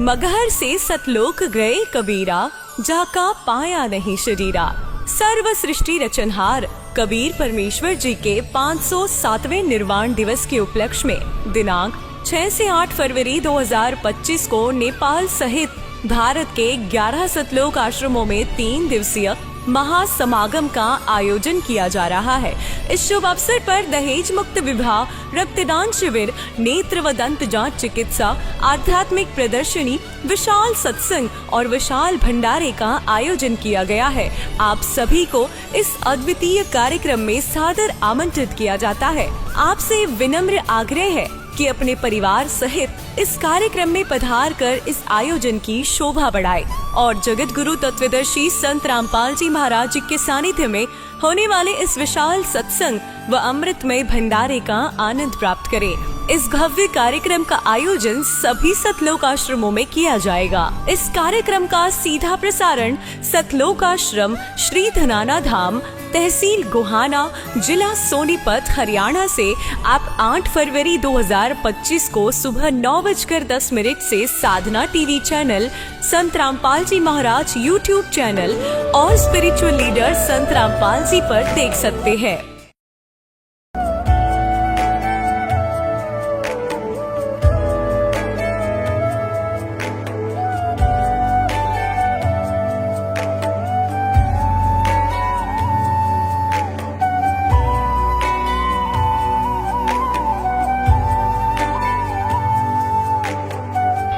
मगहर से सतलोक गए कबीरा, जाका पाया नहीं शरीरा। सर्व सृष्टि रचनहार कबीर परमेश्वर जी के 507वें निर्वाण दिवस के उपलक्ष्य में दिनांक 6 से 8 फरवरी 2025 को नेपाल सहित भारत के 11 सतलोक आश्रमों में 3 दिवसीय महासमागम का आयोजन किया जा रहा है। इस शुभ अवसर पर दहेज मुक्त विवाह, रक्तदान शिविर, नेत्र व दंत जांच चिकित्सा, आध्यात्मिक प्रदर्शनी, विशाल सत्संग और विशाल भंडारे का आयोजन किया गया है। आप सभी को इस अद्वितीय कार्यक्रम में सादर आमंत्रित किया जाता है। आपसे विनम्र आग्रह है कि अपने परिवार सहित इस कार्यक्रम में पधार कर इस आयोजन की शोभा बढ़ाए और जगत गुरु तत्वदर्शी संत रामपाल जी महाराज के सानिध्य में होने वाले इस विशाल सत्संग व अमृतमय भंडारे का आनंद प्राप्त करें। इस भव्य कार्यक्रम का आयोजन सभी सतलोक आश्रमों में किया जाएगा। इस कार्यक्रम का सीधा प्रसारण सतलोक आश्रम श्री धनाना धाम, तहसील गोहाना, जिला सोनीपत, हरियाणा से आप 8 फरवरी 2025 को सुबह 9:10 से साधना टीवी चैनल, संत रामपाल जी महाराज यूट्यूब चैनल और स्पिरिचुअल लीडर संत रामपाल जी पर देख सकते हैं।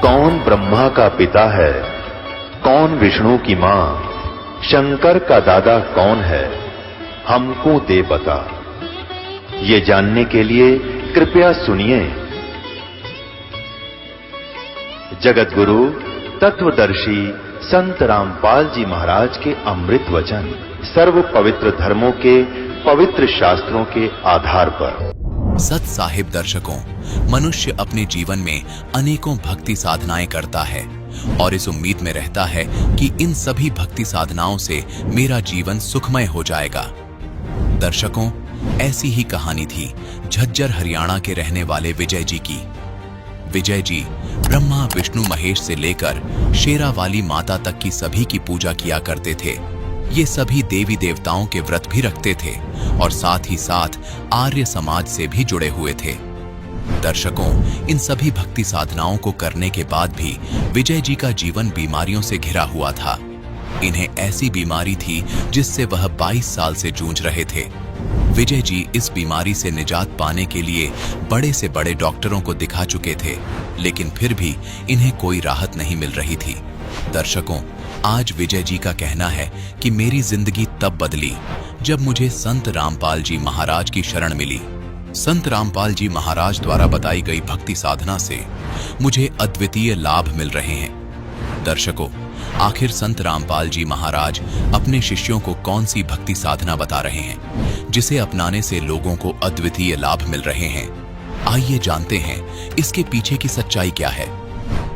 कौन ब्रह्मा का पिता है, कौन विष्णु की मां, शंकर का दादा कौन है, हमको दे बता। ये जानने के लिए कृपया सुनिए जगत गुरु तत्वदर्शी संत रामपाल जी महाराज के अमृत वचन, सर्व पवित्र धर्मों के पवित्र शास्त्रों के आधार पर। सत साहिब दर्शकों, मनुष्य अपने जीवन में अनेकों भक्ति साधनाएं करता है और इस उम्मीद में रहता है कि इन सभी भक्ति साधनाओं से मेरा जीवन सुखमय हो जाएगा। दर्शकों, ऐसी ही कहानी थी झज्जर हरियाणा के रहने वाले विजय जी की। विजय जी ब्रह्मा विष्णु महेश से लेकर शेरावाली माता तक की सभी की पूजा किया करते थे। ये सभी देवी देवताओं के व्रत भी रखते थे और साथ ही साथ आर्य समाज से भी जुड़े हुए थे। दर्शकों, इन सभी भक्ति साधनाओं को करने के बाद भी विजय जी का जीवन बीमारियों से घिरा हुआ था। इन्हें ऐसी बीमारी थी जिससे वह 22 साल से जूझ रहे थे। विजय जी इस बीमारी से निजात पाने के लिए बड़े से बड़े डॉक्टरों को दिखा चुके थे, लेकिन फिर भी इन्हें कोई राहत नहीं मिल रही थी। दर्शकों, आज विजय जी का कहना है कि मेरी जिंदगी तब बदली जब मुझे संत रामपाल जी महाराज की शरण मिली। संत रामपाल जी महाराज द्वारा बताई गई भक्ति साधना से मुझे अद्वितीय लाभ मिल रहे हैं। दर्शकों, आखिर संत रामपाल जी महाराज अपने शिष्यों को कौन सी भक्ति साधना बता रहे हैं जिसे अपनाने से लोगों को अद्वितीय लाभ मिल रहे हैं? आइए जानते हैं इसके पीछे की सच्चाई क्या है।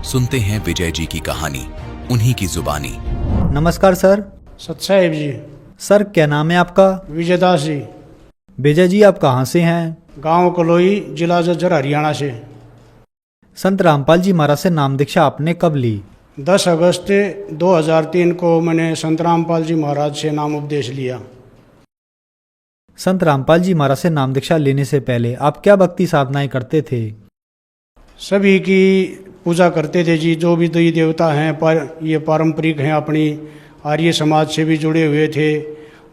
सुनते हैं विजय जी की कहानी, उन्हीं की जुबानी। नमस्कार सर। सत साहिब जी। सर, क्या नाम है आपका? विजयदास जी। विजय जी, आप कहाँ से हैं? गांव कलोई, जिला झज्जर, हरियाणा से। संत रामपाल जी महाराज से नाम दीक्षा आपने कब ली? 10 अगस्त 2003 को मैंने संत रामपाल जी महाराज से नाम उपदेश लिया। संत रामपाल जी महाराज से नाम दीक्षा लेने से पहले आप क्या भक्ति साधनाएं करते थे? सभी की पूजा करते थे जी। जो भी देवी देवता हैं पर ये पारंपरिक हैं, अपनी आर्य समाज से भी जुड़े हुए थे।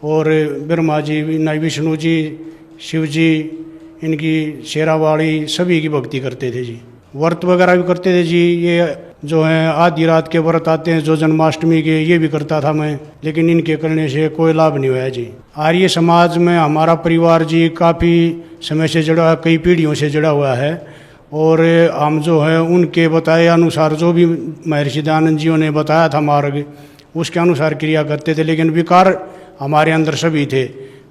और ब्रह्मा जी, विष्णु जी, शिव जी, इनकी शेरावाड़ी, सभी की भक्ति करते थे जी। व्रत वगैरह भी करते थे जी। ये जो है आधी रात के व्रत आते हैं जो जन्माष्टमी के, ये भी करता था मैं, लेकिन इनके करने से कोई लाभ नहीं हुआ जी। आर्य समाज में हमारा परिवार जी काफ़ी समय से जुड़ा है, कई पीढ़ियों से जुड़ा हुआ है। और हम जो है उनके बताए अनुसार, जो भी महर्षि दयानंद जियों ने बताया था मार्ग, उसके अनुसार क्रिया करते थे। लेकिन विकार हमारे अंदर सभी थे,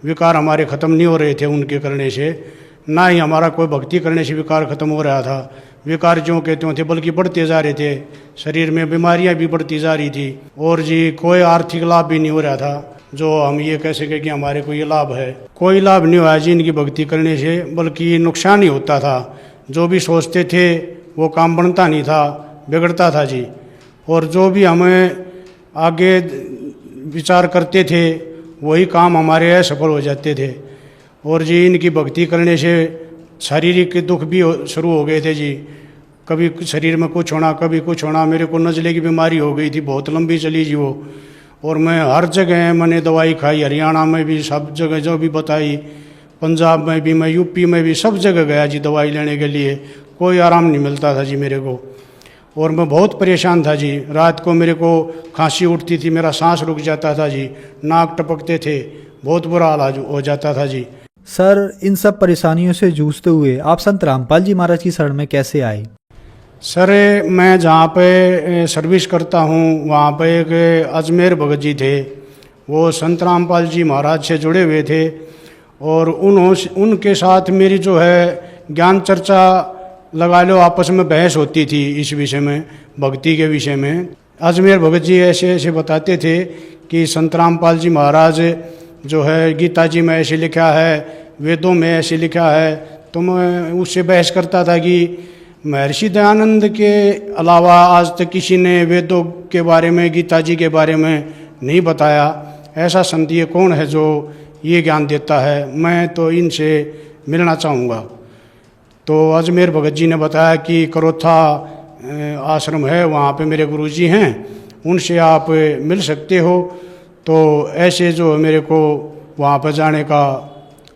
विकार हमारे ख़त्म नहीं हो रहे थे उनके करने से। ना ही हमारा कोई भक्ति करने से विकार ख़त्म हो रहा था। विकार जो कहते थे बल्कि बढ़ते जा रहे थे। शरीर में बीमारियां भी बढ़ती जा रही थी और जी कोई आर्थिक लाभ भी नहीं हो रहा था जो हम ये कह सके कि हमारे को ये लाभ है। कोई लाभ नहीं हुआ जी इनकी भक्ति करने से, बल्कि नुकसान ही होता था। जो भी सोचते थे वो काम बनता नहीं था, बिगड़ता था जी। और जो भी हमें आगे विचार करते थे वही काम हमारे असफल हो जाते थे। और जी इनकी भक्ति करने से शारीरिक दुख भी शुरू हो गए थे जी। कभी शरीर में कुछ होना, कभी कुछ होना। मेरे को नज़ले की बीमारी हो गई थी, बहुत लंबी चली जी वो। और मैं हर जगह मैंने दवाई खाई, हरियाणा में भी सब जगह जो भी बताई, पंजाब में भी, मैं यूपी में भी, सब जगह गया जी दवाई लेने के लिए। कोई आराम नहीं मिलता था जी मेरे को। और मैं बहुत परेशान था जी। रात को मेरे को खांसी उठती थी, मेरा सांस रुक जाता था जी, नाक टपकते थे, बहुत बुरा हाल हो जाता था जी। सर, इन सब परेशानियों से जूझते हुए आप संत रामपाल जी महाराज की शरण में कैसे आए? सर, मैं जहाँ पे सर्विस करता हूँ वहाँ पे एक अजमेर भगत जी थे। वो संत रामपाल जी महाराज से जुड़े हुए थे। और उनके साथ मेरी जो है ज्ञान चर्चा लगा लो, आपस में बहस होती थी इस विषय में, भक्ति के विषय में। अजमेर भगत जी ऐसे ऐसे बताते थे कि संत रामपाल जी महाराज जो है गीता जी में ऐसे लिखा है, वेदों में ऐसे लिखा है। तो मैं उससे बहस करता था कि महर्षि दयानंद के अलावा आज तक किसी ने वेदों के बारे में, गीता जी के बारे में नहीं बताया। ऐसा संत ये कौन है जो ये ज्ञान देता है? मैं तो इनसे मिलना चाहूँगा। तो अजमेर भगत जी ने बताया कि करोथा आश्रम है, वहाँ पे मेरे गुरुजी हैं, उनसे आप मिल सकते हो। तो ऐसे जो मेरे को वहाँ पर जाने का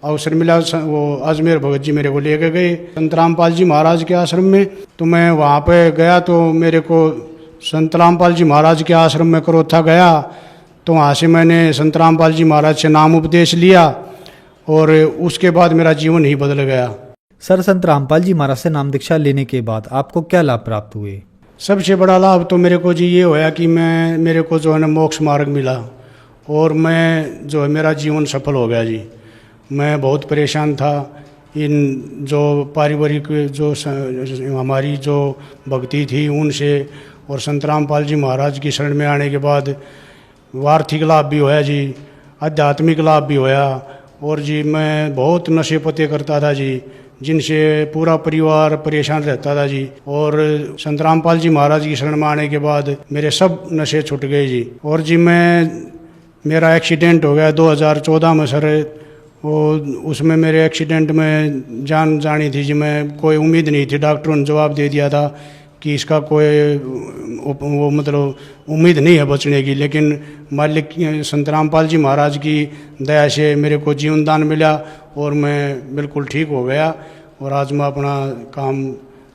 अवसर मिला। वो अजमेर भगत जी मेरे को लेके गए संत रामपाल जी महाराज के आश्रम में। तो मैं वहाँ पे गया तो मेरे को संत रामपाल जी महाराज के आश्रम में करोथा गया। तो वहाँ से मैंने संत रामपाल जी महाराज से नाम उपदेश लिया और उसके बाद मेरा जीवन ही बदल गया। सर, संत रामपाल जी महाराज से नाम दीक्षा लेने के बाद आपको क्या लाभ प्राप्त हुए? सबसे बड़ा लाभ तो मेरे को जी ये होया कि मेरे को जो है ना मोक्ष मार्ग मिला और मैं जो है मेरा जीवन सफल हो गया जी। मैं बहुत परेशान था। इन जो पारिवारिक जो हमारी जो भक्ति थी उनसे और संत रामपाल जी महाराज की शरण में आने के बाद आर्थिक लाभ भी होया जी, आध्यात्मिक लाभ भी होया। और जी मैं बहुत नशे पते करता था जी, जिनसे पूरा परिवार परेशान रहता था जी। और संत रामपाल जी महाराज की शरण में आने के बाद मेरे सब नशे छूट गए जी। और जी मेरा एक्सीडेंट हो गया 2014 में सर। वो उसमें मेरे एक्सीडेंट में जान जानी थी जी। मैं कोई उम्मीद नहीं थी, डॉक्टरों ने जवाब दे दिया था कि इसका कोई वो मतलब उम्मीद नहीं है बचने की। लेकिन मालिक संत रामपाल जी महाराज की दया से मेरे को जीवन दान मिला और मैं बिल्कुल ठीक हो गया। और आज मैं अपना काम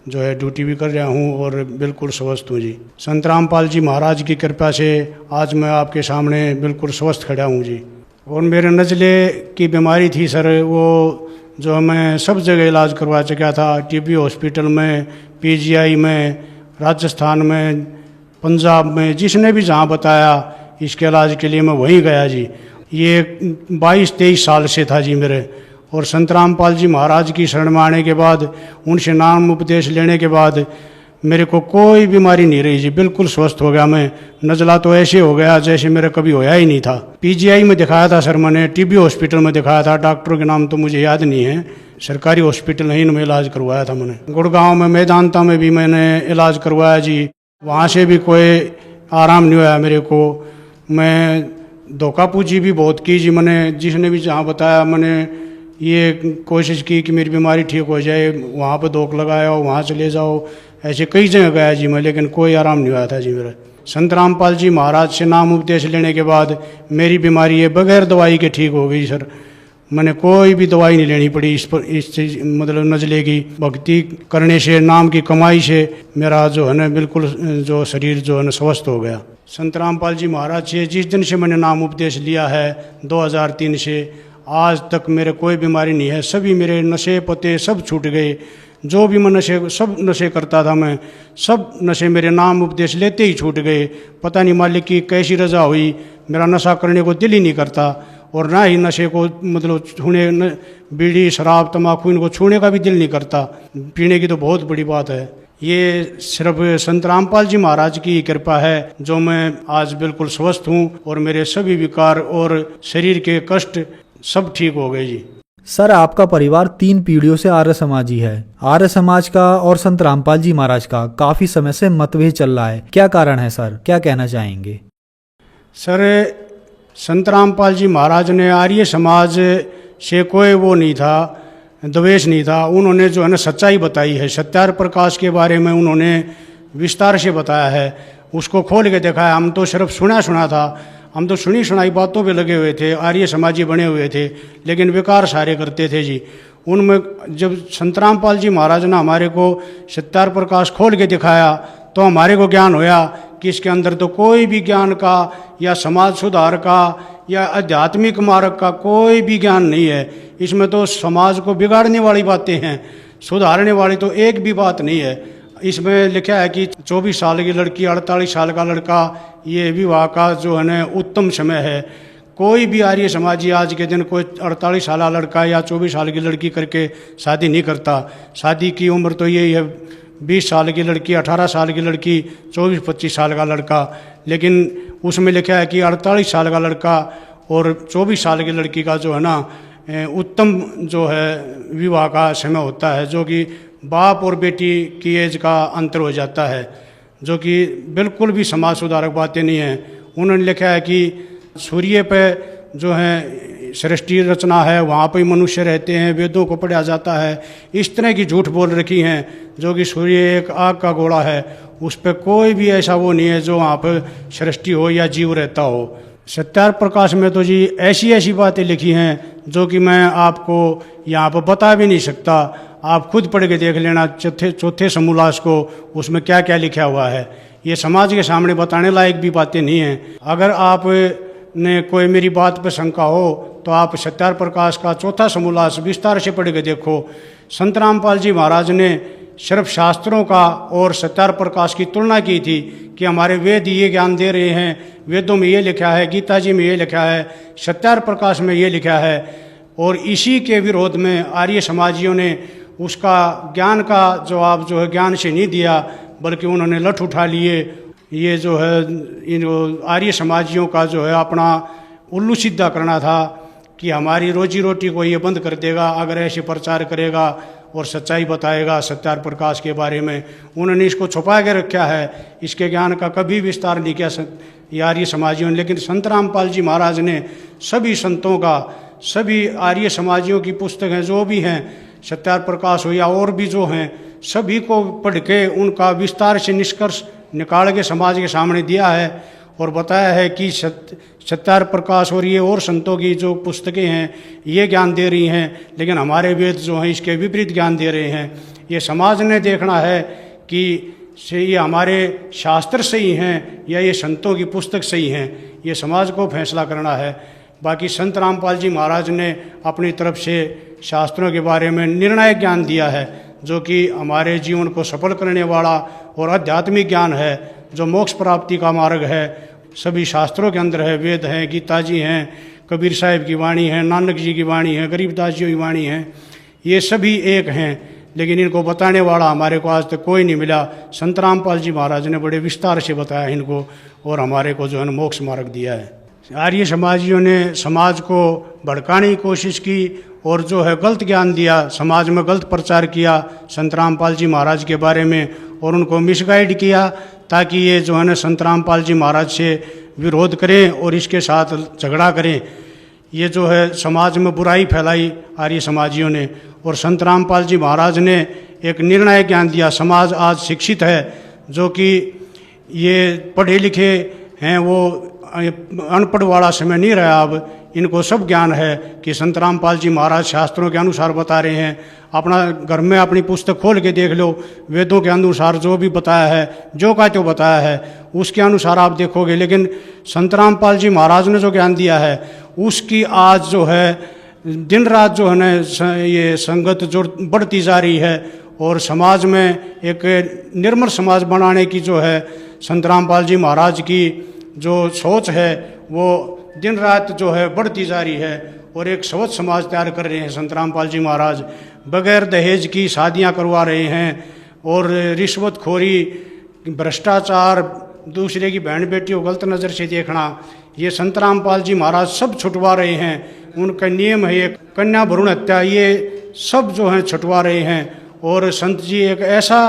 जो है ड्यूटी भी कर रहा हूँ और बिल्कुल स्वस्थ हूँ जी। संत रामपाल जी महाराज की कृपा से आज मैं आपके सामने बिल्कुल स्वस्थ खड़ा हूँ जी। और मेरे नज़ले की बीमारी थी सर, वो जो मैं सब जगह इलाज करवा चुका था। टीबी हॉस्पिटल में, पीजीआई में, राजस्थान में, पंजाब में, जिसने भी जहाँ बताया इसके इलाज के लिए मैं वहीं गया जी। ये 22-23 साल से था जी मेरे। और संत रामपाल जी महाराज की शरण में आने के बाद, उनसे नाम उपदेश लेने के बाद मेरे को कोई बीमारी नहीं रही जी। बिल्कुल स्वस्थ हो गया मैं। नज़ला तो ऐसे हो गया जैसे मेरा कभी होया ही नहीं था। पीजीआई में दिखाया था सर मैंने, टीबी हॉस्पिटल में दिखाया था, डॉक्टरों के नाम तो मुझे याद नहीं है। सरकारी हॉस्पिटल ही में इलाज करवाया था मैंने। गुड़गांव में, मेदांता में भी मैंने इलाज करवाया जी। वहाँ से भी कोई आराम नहीं हुआ मेरे को। मैं धोखा पूजी भी बहुत की जी मैंने। जिसने भी जहाँ बताया मैंने ये कोशिश की कि मेरी बीमारी ठीक हो जाए, वहाँ पर धोख लगाया, वहाँ चले जाओ, ऐसे कई जगह गया जी मैं, लेकिन कोई आराम नहीं हुआ था जी मेरा। संत रामपाल जी महाराज से नाम उपदेश लेने के बाद मेरी बीमारी ये बगैर दवाई के ठीक हो गई सर। मैंने कोई भी दवाई नहीं लेनी पड़ी इस चीज मतलब नज़ले की भक्ति करने से, नाम की कमाई से मेरा जो है ना बिल्कुल जो शरीर जो है ना स्वस्थ हो गया। संत रामपाल जी महाराज से जिस दिन से मैंने नाम उपदेश लिया है 2003 से आज तक मेरे कोई बीमारी नहीं है। सभी मेरे नशे पते सब छूट गए। जो भी मैं सब नशे करता था मैं, सब नशे मेरे नाम उपदेश लेते ही छूट गए। पता नहीं मालिक की कैसी रजा हुई, मेरा नशा करने को दिल ही नहीं करता। और ना ही नशे को मतलब छूने, बीड़ी शराब तम्बाकू इनको छूने का भी दिल नहीं करता। पीने की तो बहुत बड़ी बात है। ये सिर्फ संत रामपाल जी महाराज की कृपा है जो मैं आज बिल्कुल स्वस्थ हूँ और मेरे सभी विकार और शरीर के कष्ट सब ठीक हो गए जी। सर, आपका परिवार 3 पीढ़ियों से आर्य समाजी है। आर्य समाज का और संत रामपाल जी महाराज का काफी समय से मतभेद चल रहा है, क्या कारण है सर, क्या कहना चाहेंगे? सर, संत रामपाल जी महाराज ने आर्य समाज से कोई वो नहीं था, द्वेष नहीं था। उन्होंने जो है ना सच्चाई बताई है, सत्यार्थ प्रकाश के बारे में उन्होंने विस्तार से बताया है, उसको खोल के देखा है। हम तो सिर्फ सुना था, हम तो सुनी सुनाई बातों पे लगे हुए थे, आर्य समाजी बने हुए थे, लेकिन विकार सारे करते थे जी। उनमें जब संत रामपाल जी महाराज ने हमारे को सत्यार्थ प्रकाश खोल के दिखाया तो हमारे को ज्ञान होया कि इसके अंदर तो कोई भी ज्ञान का या समाज सुधार का या आध्यात्मिक मार्ग का कोई भी ज्ञान नहीं है। इसमें तो समाज को बिगाड़ने वाली बातें हैं, सुधारने वाली तो एक भी बात नहीं है। इसमें लिखा है कि 24 साल की लड़की, 48 साल का लड़का, ये विवाह का जो है ना उत्तम समय है। कोई भी आर्य समाजी आज के दिन कोई 48 साल लड़का या 24 साल की लड़की करके शादी नहीं करता। शादी की उम्र तो यही है, 20 साल की लड़की, 18 साल की लड़की, 24-25 साल का लड़का। लेकिन उसमें लिखा है कि 48 साल का लड़का और 24 साल की लड़की का जो है ना उत्तम जो है विवाह का समय होता है, जो कि बाप और बेटी की एज का अंतर हो जाता है, जो कि बिल्कुल भी समाज सुधारक बातें नहीं हैं। उन्होंने लिखा है कि सूर्य पे जो है सृष्टि रचना है, वहाँ पर मनुष्य रहते हैं, वेदों को पढ़ा जाता है। इस तरह की झूठ बोल रखी हैं, जो कि सूर्य एक आग का गोला है, उस पर कोई भी ऐसा वो नहीं है जो वहाँ पर सृष्टि हो या जीव रहता हो। सत्यार्थ प्रकाश में तो जी ऐसी ऐसी बातें लिखी हैं जो कि मैं आपको यहाँ पर बता भी नहीं सकता। आप खुद पढ़ के देख लेना चौथे समूलास को, उसमें क्या क्या लिखा हुआ है। ये समाज के सामने बताने लायक भी बातें नहीं हैं। अगर आप ने कोई मेरी बात पर शंका हो तो आप सत्यार्थ प्रकाश का चौथा समूलास विस्तार से पढ़ के देखो। संत रामपाल जी महाराज ने सिर्फ शास्त्रों का और सत्यार्थ प्रकाश की तुलना की थी कि हमारे वेद ये ज्ञान दे रहे हैं, वेदों में ये लिखा है, गीता जी में ये लिखा है, सत्यार्थ प्रकाश में ये लिखा है। और इसी के विरोध में आर्य समाजियों ने उसका ज्ञान का जवाब जो है ज्ञान से नहीं दिया, बल्कि उन्होंने लठ उठा लिए। ये जो है इन आर्य समाजियों का जो है अपना उल्लू सीधा करना था कि हमारी रोजी रोटी को ये बंद कर देगा अगर ऐसे प्रचार करेगा और सच्चाई बताएगा सत्यार्थ प्रकाश के बारे में। उन्होंने इसको छुपा के रखा है, इसके ज्ञान का कभी विस्तार नहीं किया आर्य समाजियों ने। लेकिन संत रामपाल जी महाराज ने सभी संतों का, सभी आर्य समाजियों की पुस्तकें जो भी हैं, सत्यार्थ प्रकाश हो या और भी जो हैं, सभी को पढ़ के उनका विस्तार से निष्कर्ष निकाल के समाज के सामने दिया है और बताया है कि सत्यार्थ प्रकाश और ये और संतों की जो पुस्तकें हैं ये ज्ञान दे रही हैं, लेकिन हमारे वेद जो हैं इसके विपरीत ज्ञान दे रहे हैं। ये समाज ने देखना है कि ये हमारे शास्त्र सही हैं या ये संतों की पुस्तक सही हैं, ये समाज को फैसला करना है। बाकी संत रामपाल जी महाराज ने अपनी तरफ से शास्त्रों के बारे में निर्णायक ज्ञान दिया है, जो कि हमारे जीवन को सफल करने वाला और आध्यात्मिक ज्ञान है, जो मोक्ष प्राप्ति का मार्ग है। सभी शास्त्रों के अंदर है, वेद हैं, गीता जी हैं, कबीर साहिब की वाणी है, नानक जी की वाणी है, गरीबदास जी की वाणी है, ये सभी एक हैं। लेकिन इनको बताने वाला हमारे को आज तक कोई नहीं मिला। संत रामपाल जी महाराज ने बड़े विस्तार से बताया इनको और हमारे को जो है मोक्ष मार्ग दिया है। आर्य समाजियों ने समाज को भड़काने की कोशिश की और जो है गलत ज्ञान दिया, समाज में गलत प्रचार किया संत रामपाल जी महाराज के बारे में और उनको मिसगाइड किया, ताकि ये जो है ना संत रामपाल जी महाराज से विरोध करें और इसके साथ झगड़ा करें। ये जो है समाज में बुराई फैलाई आर्य समाजियों ने। और संत रामपाल जी महाराज ने एक निर्णायक ज्ञान दिया। समाज आज शिक्षित है, जो कि ये पढ़े लिखे हैं, वो अनपढ़ वाला समय नहीं रहा। अब इनको सब ज्ञान है कि संत रामपाल जी महाराज शास्त्रों के अनुसार बता रहे हैं। अपना घर में अपनी पुस्तक खोल के देख लो, वेदों के अनुसार जो भी बताया है, जो का तो बताया है, उसके अनुसार आप देखोगे। लेकिन संत रामपाल जी महाराज ने जो ज्ञान दिया है उसकी आज जो है दिन रात जो है ना ये संगत जो बढ़ती जा रही है और समाज में एक निर्मल समाज बनाने की जो है संत रामपाल जी महाराज की जो सोच है वो दिन रात जो है बढ़ती जा रही है और एक स्वच्छ समाज तैयार कर रहे हैं संत रामपाल जी महाराज। बगैर दहेज की शादियां करवा रहे हैं और रिश्वतखोरी, भ्रष्टाचार, दूसरे की बहन बेटी को गलत नज़र से देखना, ये संत रामपाल जी महाराज सब छुटवा रहे हैं। उनका नियम है, ये कन्या भ्रूण हत्या, ये सब जो है छुटवा रहे हैं। और संत जी एक ऐसा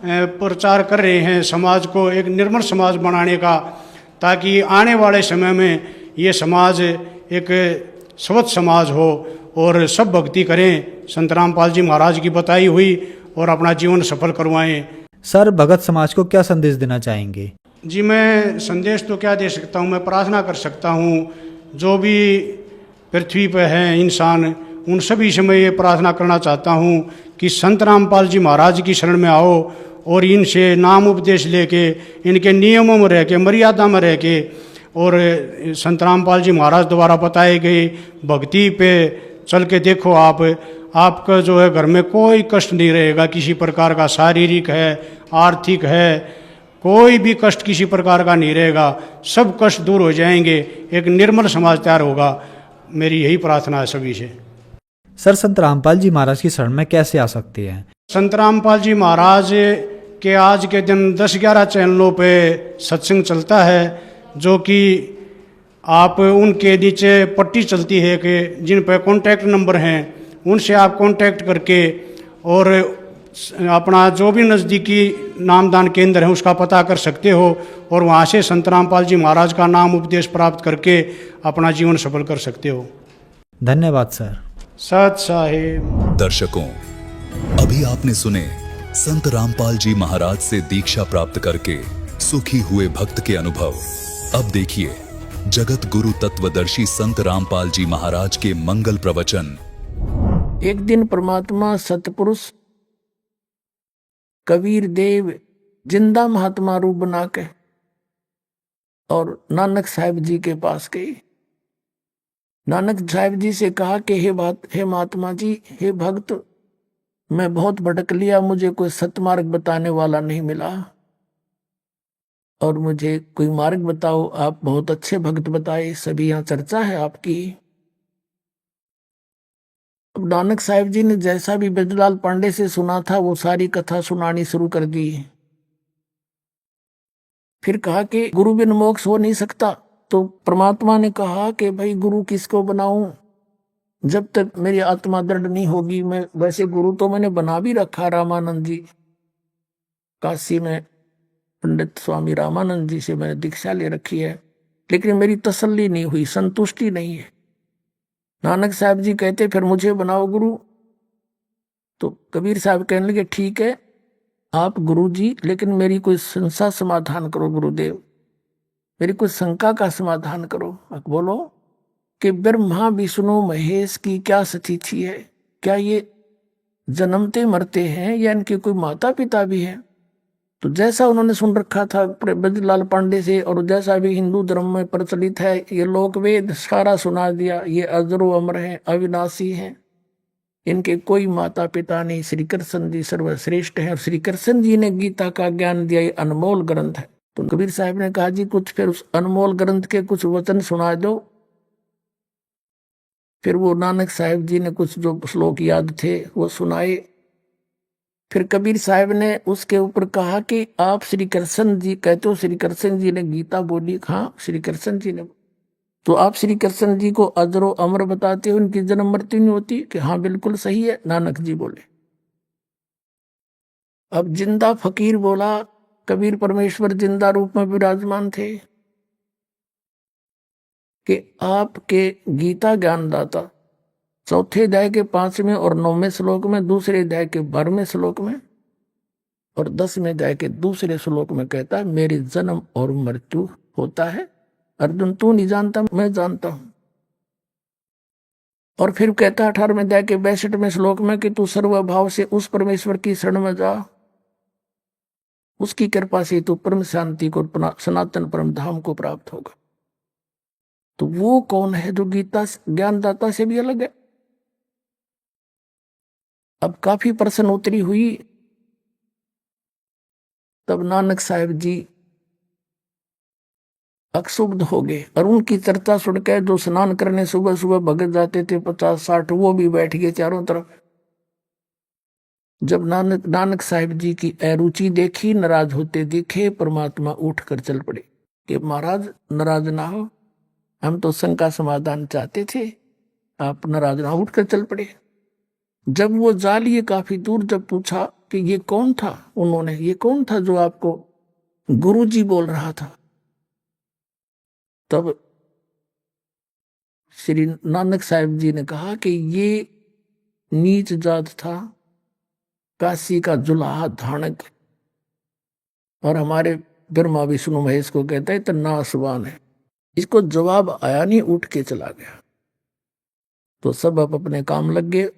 प्रचार कर रहे हैं समाज को एक निर्मल समाज बनाने का, ताकि आने वाले समय में ये समाज एक स्वच्छ समाज हो और सब भक्ति करें, संत रामपाल जी महाराज की बताई हुई, और अपना जीवन सफल करवाएं। सर, भगत समाज को क्या संदेश देना चाहेंगे? जी, मैं संदेश तो क्या दे सकता हूँ, मैं प्रार्थना कर सकता हूँ, जो भी पृथ्वी पर हैं इंसान, उन सभी से मैं ये प्रार्थना करना चाहता हूँ कि संत रामपाल जी महाराज की शरण में आओ और इनसे नाम उपदेश लेके, इनके नियमों में रह के, मर्यादा में रह के, और संत रामपाल जी महाराज द्वारा बताए गए भक्ति पे चल के देखो। आपका जो है घर में कोई कष्ट नहीं रहेगा किसी प्रकार का, शारीरिक है, आर्थिक है, कोई भी कष्ट किसी प्रकार का नहीं रहेगा, सब कष्ट दूर हो जाएंगे, एक निर्मल समाज तैयार होगा। मेरी यही प्रार्थना है सभी से। सर, संत रामपाल जी महाराज की शरण में कैसे आ सकते हैं? संत रामपाल जी महाराज के आज के दिन 10-11 चैनलों पे सत्संग चलता है, जो कि आप उनके नीचे पट्टी चलती है कि जिन पे कॉन्टैक्ट नंबर हैं, उनसे आप कॉन्टैक्ट करके और अपना जो भी नज़दीकी नामदान केंद्र है उसका पता कर सकते हो, और वहाँ से संत रामपाल जी महाराज का नाम उपदेश प्राप्त करके अपना जीवन सफल कर सकते हो। धन्यवाद सर। सत साहिब। दर्शकों, अभी आपने सुने संत रामपाल जी महाराज से दीक्षा प्राप्त करके सुखी हुए भक्त के अनुभव। अब देखिए जगत गुरु तत्वदर्शी संत रामपाल जी महाराज के मंगल प्रवचन। एक दिन परमात्मा सतपुरुष कबीर देव जिंदा महात्मा रूप बना के और नानक साहिब जी के पास गई। नानक साहिब जी से कहा कि हे महात्मा जी, हे भक्त, मैं बहुत भटक लिया, मुझे कोई सतमार्ग बताने वाला नहीं मिला और मुझे कोई मार्ग बताओ। आप बहुत अच्छे भक्त बताए, सभी यहाँ चर्चा है आपकी। अब नानक साहिब जी ने जैसा भी ब्रजलाल पांडे से सुना था वो सारी कथा सुनानी शुरू कर दी। फिर कहा कि गुरु बिन मोक्ष हो नहीं सकता। तो परमात्मा ने कहा कि भाई गुरु किसको बनाऊं, जब तक मेरी आत्मा दृढ़ नहीं होगी। मैं वैसे गुरु तो मैंने बना भी रखा, रामानंद जी, काशी में पंडित स्वामी रामानंद जी से मैंने दीक्षा ले रखी है, लेकिन मेरी तसल्ली नहीं हुई, संतुष्टि नहीं है। नानक साहब जी कहते फिर मुझे बनाओ गुरु। तो कबीर साहब कहने लगे ठीक है आप गुरु जी, लेकिन मेरी कोई संशय समाधान करो गुरुदेव, मेरी कोई शंका का समाधान करो। बोलो कि ब्रह्मा विष्णु महेश की क्या स्थिति है, क्या ये जन्मते मरते हैं या इनके कोई माता पिता भी हैं? तो जैसा उन्होंने सुन रखा था ब्रजलाल पांडे से और जैसा भी हिंदू धर्म में प्रचलित है, ये लोक वेद सारा सुना दिया। ये अजरो अमर हैं, अविनाशी हैं, इनके कोई माता पिता नहीं, श्री कृष्ण जी सर्वश्रेष्ठ हैं और श्री कृष्ण जी ने गीता का ज्ञान दिया, ये अनमोल ग्रंथ है। तो कबीर साहब ने कहा जी कुछ फिर उस अनमोल ग्रंथ के कुछ वचन सुना दो। फिर वो नानक साहिब जी ने कुछ जो श्लोक याद थे वो सुनाए। फिर कबीर साहब ने उसके ऊपर कहा कि आप श्री कृष्ण जी कहते हो, श्री कृष्ण जी ने गीता बोली। हाँ श्री कृष्ण जी ने। तो आप श्री कृष्ण जी को अजरो अमर बताते हो, उनकी जन्म मृत्यु नहीं होती? कि हाँ बिल्कुल सही है, नानक जी बोले। अब जिंदा फकीर बोला, कबीर परमेश्वर जिंदा रूप में विराजमान थे कि आपके गीता ज्ञानदाता चौथे अध्याय के 5वें और 9वें श्लोक में, दूसरे अध्याय के 12वें श्लोक में और 10वें अध्याय के दूसरे श्लोक में कहता है मेरे जन्म और मृत्यु होता है। अर्जुन तू नहीं जानता, मैं जानता हूं। और फिर कहता है 18वें अध्याय के 62वें श्लोक में कि तू सर्वभाव से उस परमेश्वर की शरण में जा, उसकी कृपा से तू परम शांति को, सनातन परम धाम को प्राप्त होगा। तो वो कौन है जो गीता ज्ञानदाता से भी अलग है? अब काफी प्रश्नोत्तरी हुई। तब नानक साहिब जी अक्षुब्ध हो गए और उनकी चर्चा सुनकर जो स्नान करने सुबह सुबह भगत जाते थे 50-60 वो भी बैठ गए चारों तरफ। जब नानक साहिब जी की अरुचि देखी, नाराज होते देखे, परमात्मा उठकर चल पड़े कि महाराज नाराज ना हो, हम तो शंका समाधान चाहते थे, आप नाराज ना उठकर चल पड़े। जब वो जा लिए काफी दूर, जब पूछा कि ये कौन था, उन्होंने ये कौन था जो आपको गुरुजी बोल रहा था, तब श्री नानक साहिब जी ने कहा कि ये नीच जात था, काशी का जुलाहा धानक, और हमारे ब्रह्मा विष्णु महेश को कहता है तो नासवान है। इसको जवाब आया नहीं, उठ के चला गया। तो सब अब अपने काम लग गए।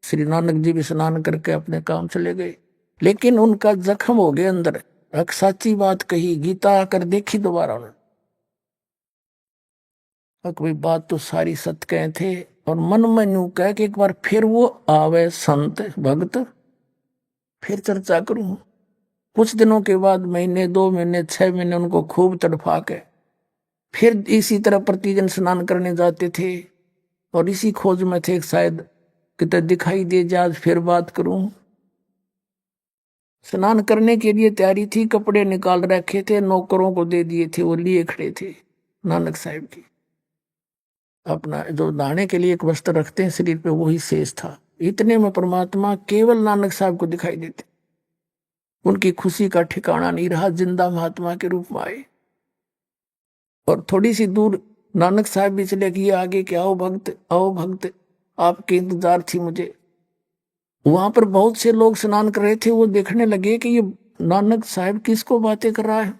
श्री नानक जी भी स्नान करके अपने काम चले गए, लेकिन उनका जख्म हो गया अंदर। एक सच्ची बात कही, गीता आकर देखी दोबारा उन्होंने, कोई बात तो सारी सत्य कहे थे, और मन में यूं कह के एक बार फिर वो आवे संत भक्त, फिर चर्चा करूं। कुछ दिनों के बाद, महीने 2 महीने 6 महीने उनको खूब तड़फा के फिर इसी तरह प्रतिदिन स्नान करने जाते थे, और इसी खोज में थे शायद कितने दिखाई दे जाए, फिर बात करूं। स्नान करने के लिए तैयारी थी, कपड़े निकाल रखे थे, नौकरों को दे दिए थे, वो लिए खड़े थे नानक साहिब की। अपना जो नहाने के लिए एक वस्त्र रखते हैं शरीर पे, वही शेष था। इतने में परमात्मा केवल नानक साहब को दिखाई देते। उनकी खुशी का ठिकाना नहीं रहा, जिंदा महात्मा के रूप में आए। और थोड़ी सी दूर नानक साहब भी चले गए आगे कि आओ भक्त, आओ भक्त, आपके इंतजार थी मुझे। वहां पर बहुत से लोग स्नान कर रहे थे, वो देखने लगे कि ये नानक साहब किसको बातें कर रहा है।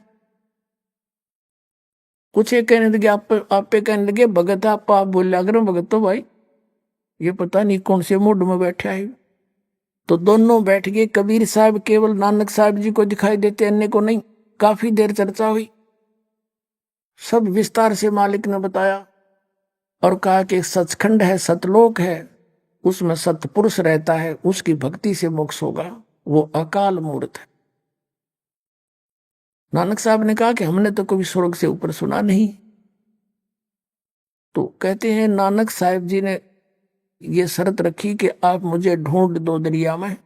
कुछ एक कहने लगे, आप पे कहने लगे भगत, आप बोलिया करो भगत, तो भाई ये पता नहीं कौन से मूड में बैठा है। तो दोनों बैठ गए। कबीर साहब केवल नानक साहब जी को दिखाई देते, अन्य को नहीं। काफी देर चर्चा हुई, सब विस्तार से मालिक ने बताया, और कहा कि सचखंड है, सतलोक है, उसमें सतपुरुष रहता है, उसकी भक्ति से मोक्ष होगा, वो अकाल मूर्त है। नानक साहब ने कहा कि हमने तो कभी स्वर्ग से ऊपर सुना नहीं। तो कहते हैं नानक साहब जी ने ये शर्त रखी कि आप मुझे ढूंढ दो दरिया में,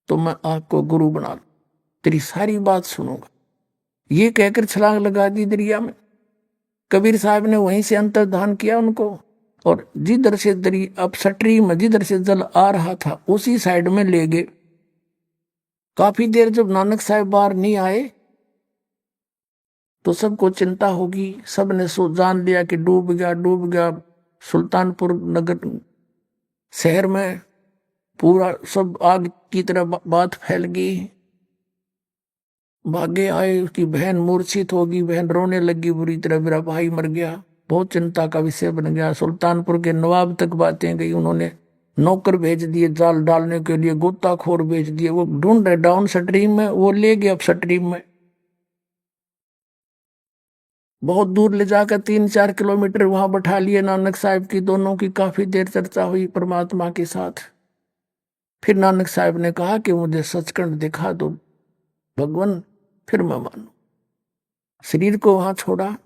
तो मैं आपको गुरु बना लूं, तेरी सारी बात सुनूंगा। ये कहकर छलांग लगा दी दरिया में। कबीर साहब ने वहीं से अंतर्धान किया उनको, और जिधर से अब सटरी में जिधर से जल आ रहा था उसी साइड में ले गए। काफी देर जब नानक साहब बाहर नहीं आए तो सबको चिंता होगी। सब ने जान लिया कि डूब गया, डूब गया। सुल्तानपुर नगर शहर में पूरा सब आग की तरह बात फैल गई। भागे आए, उसकी बहन मूर्छित होगी, बहन रोने लगी बुरी तरह, मेरा भाई मर गया। बहुत चिंता का विषय बन गया। सुल्तानपुर के नवाब तक बातें गई। उन्होंने नौकर भेज दिए जाल डालने के लिए, गोताखोर भेज दिए। वो ढूंढ रहे डाउन स्ट्रीम में, वो ले गए अप स्ट्रीम में। बहुत दूर ले जाकर 3-4 किलोमीटर वहां बैठा लिए नानक साहब की। दोनों की काफी देर चर्चा हुई परमात्मा के साथ। फिर नानक साहब ने कहा कि मुझे सचखंड दिखा दो भगवान, फिर मैं मानू। शरीर को वहां छोड़ा,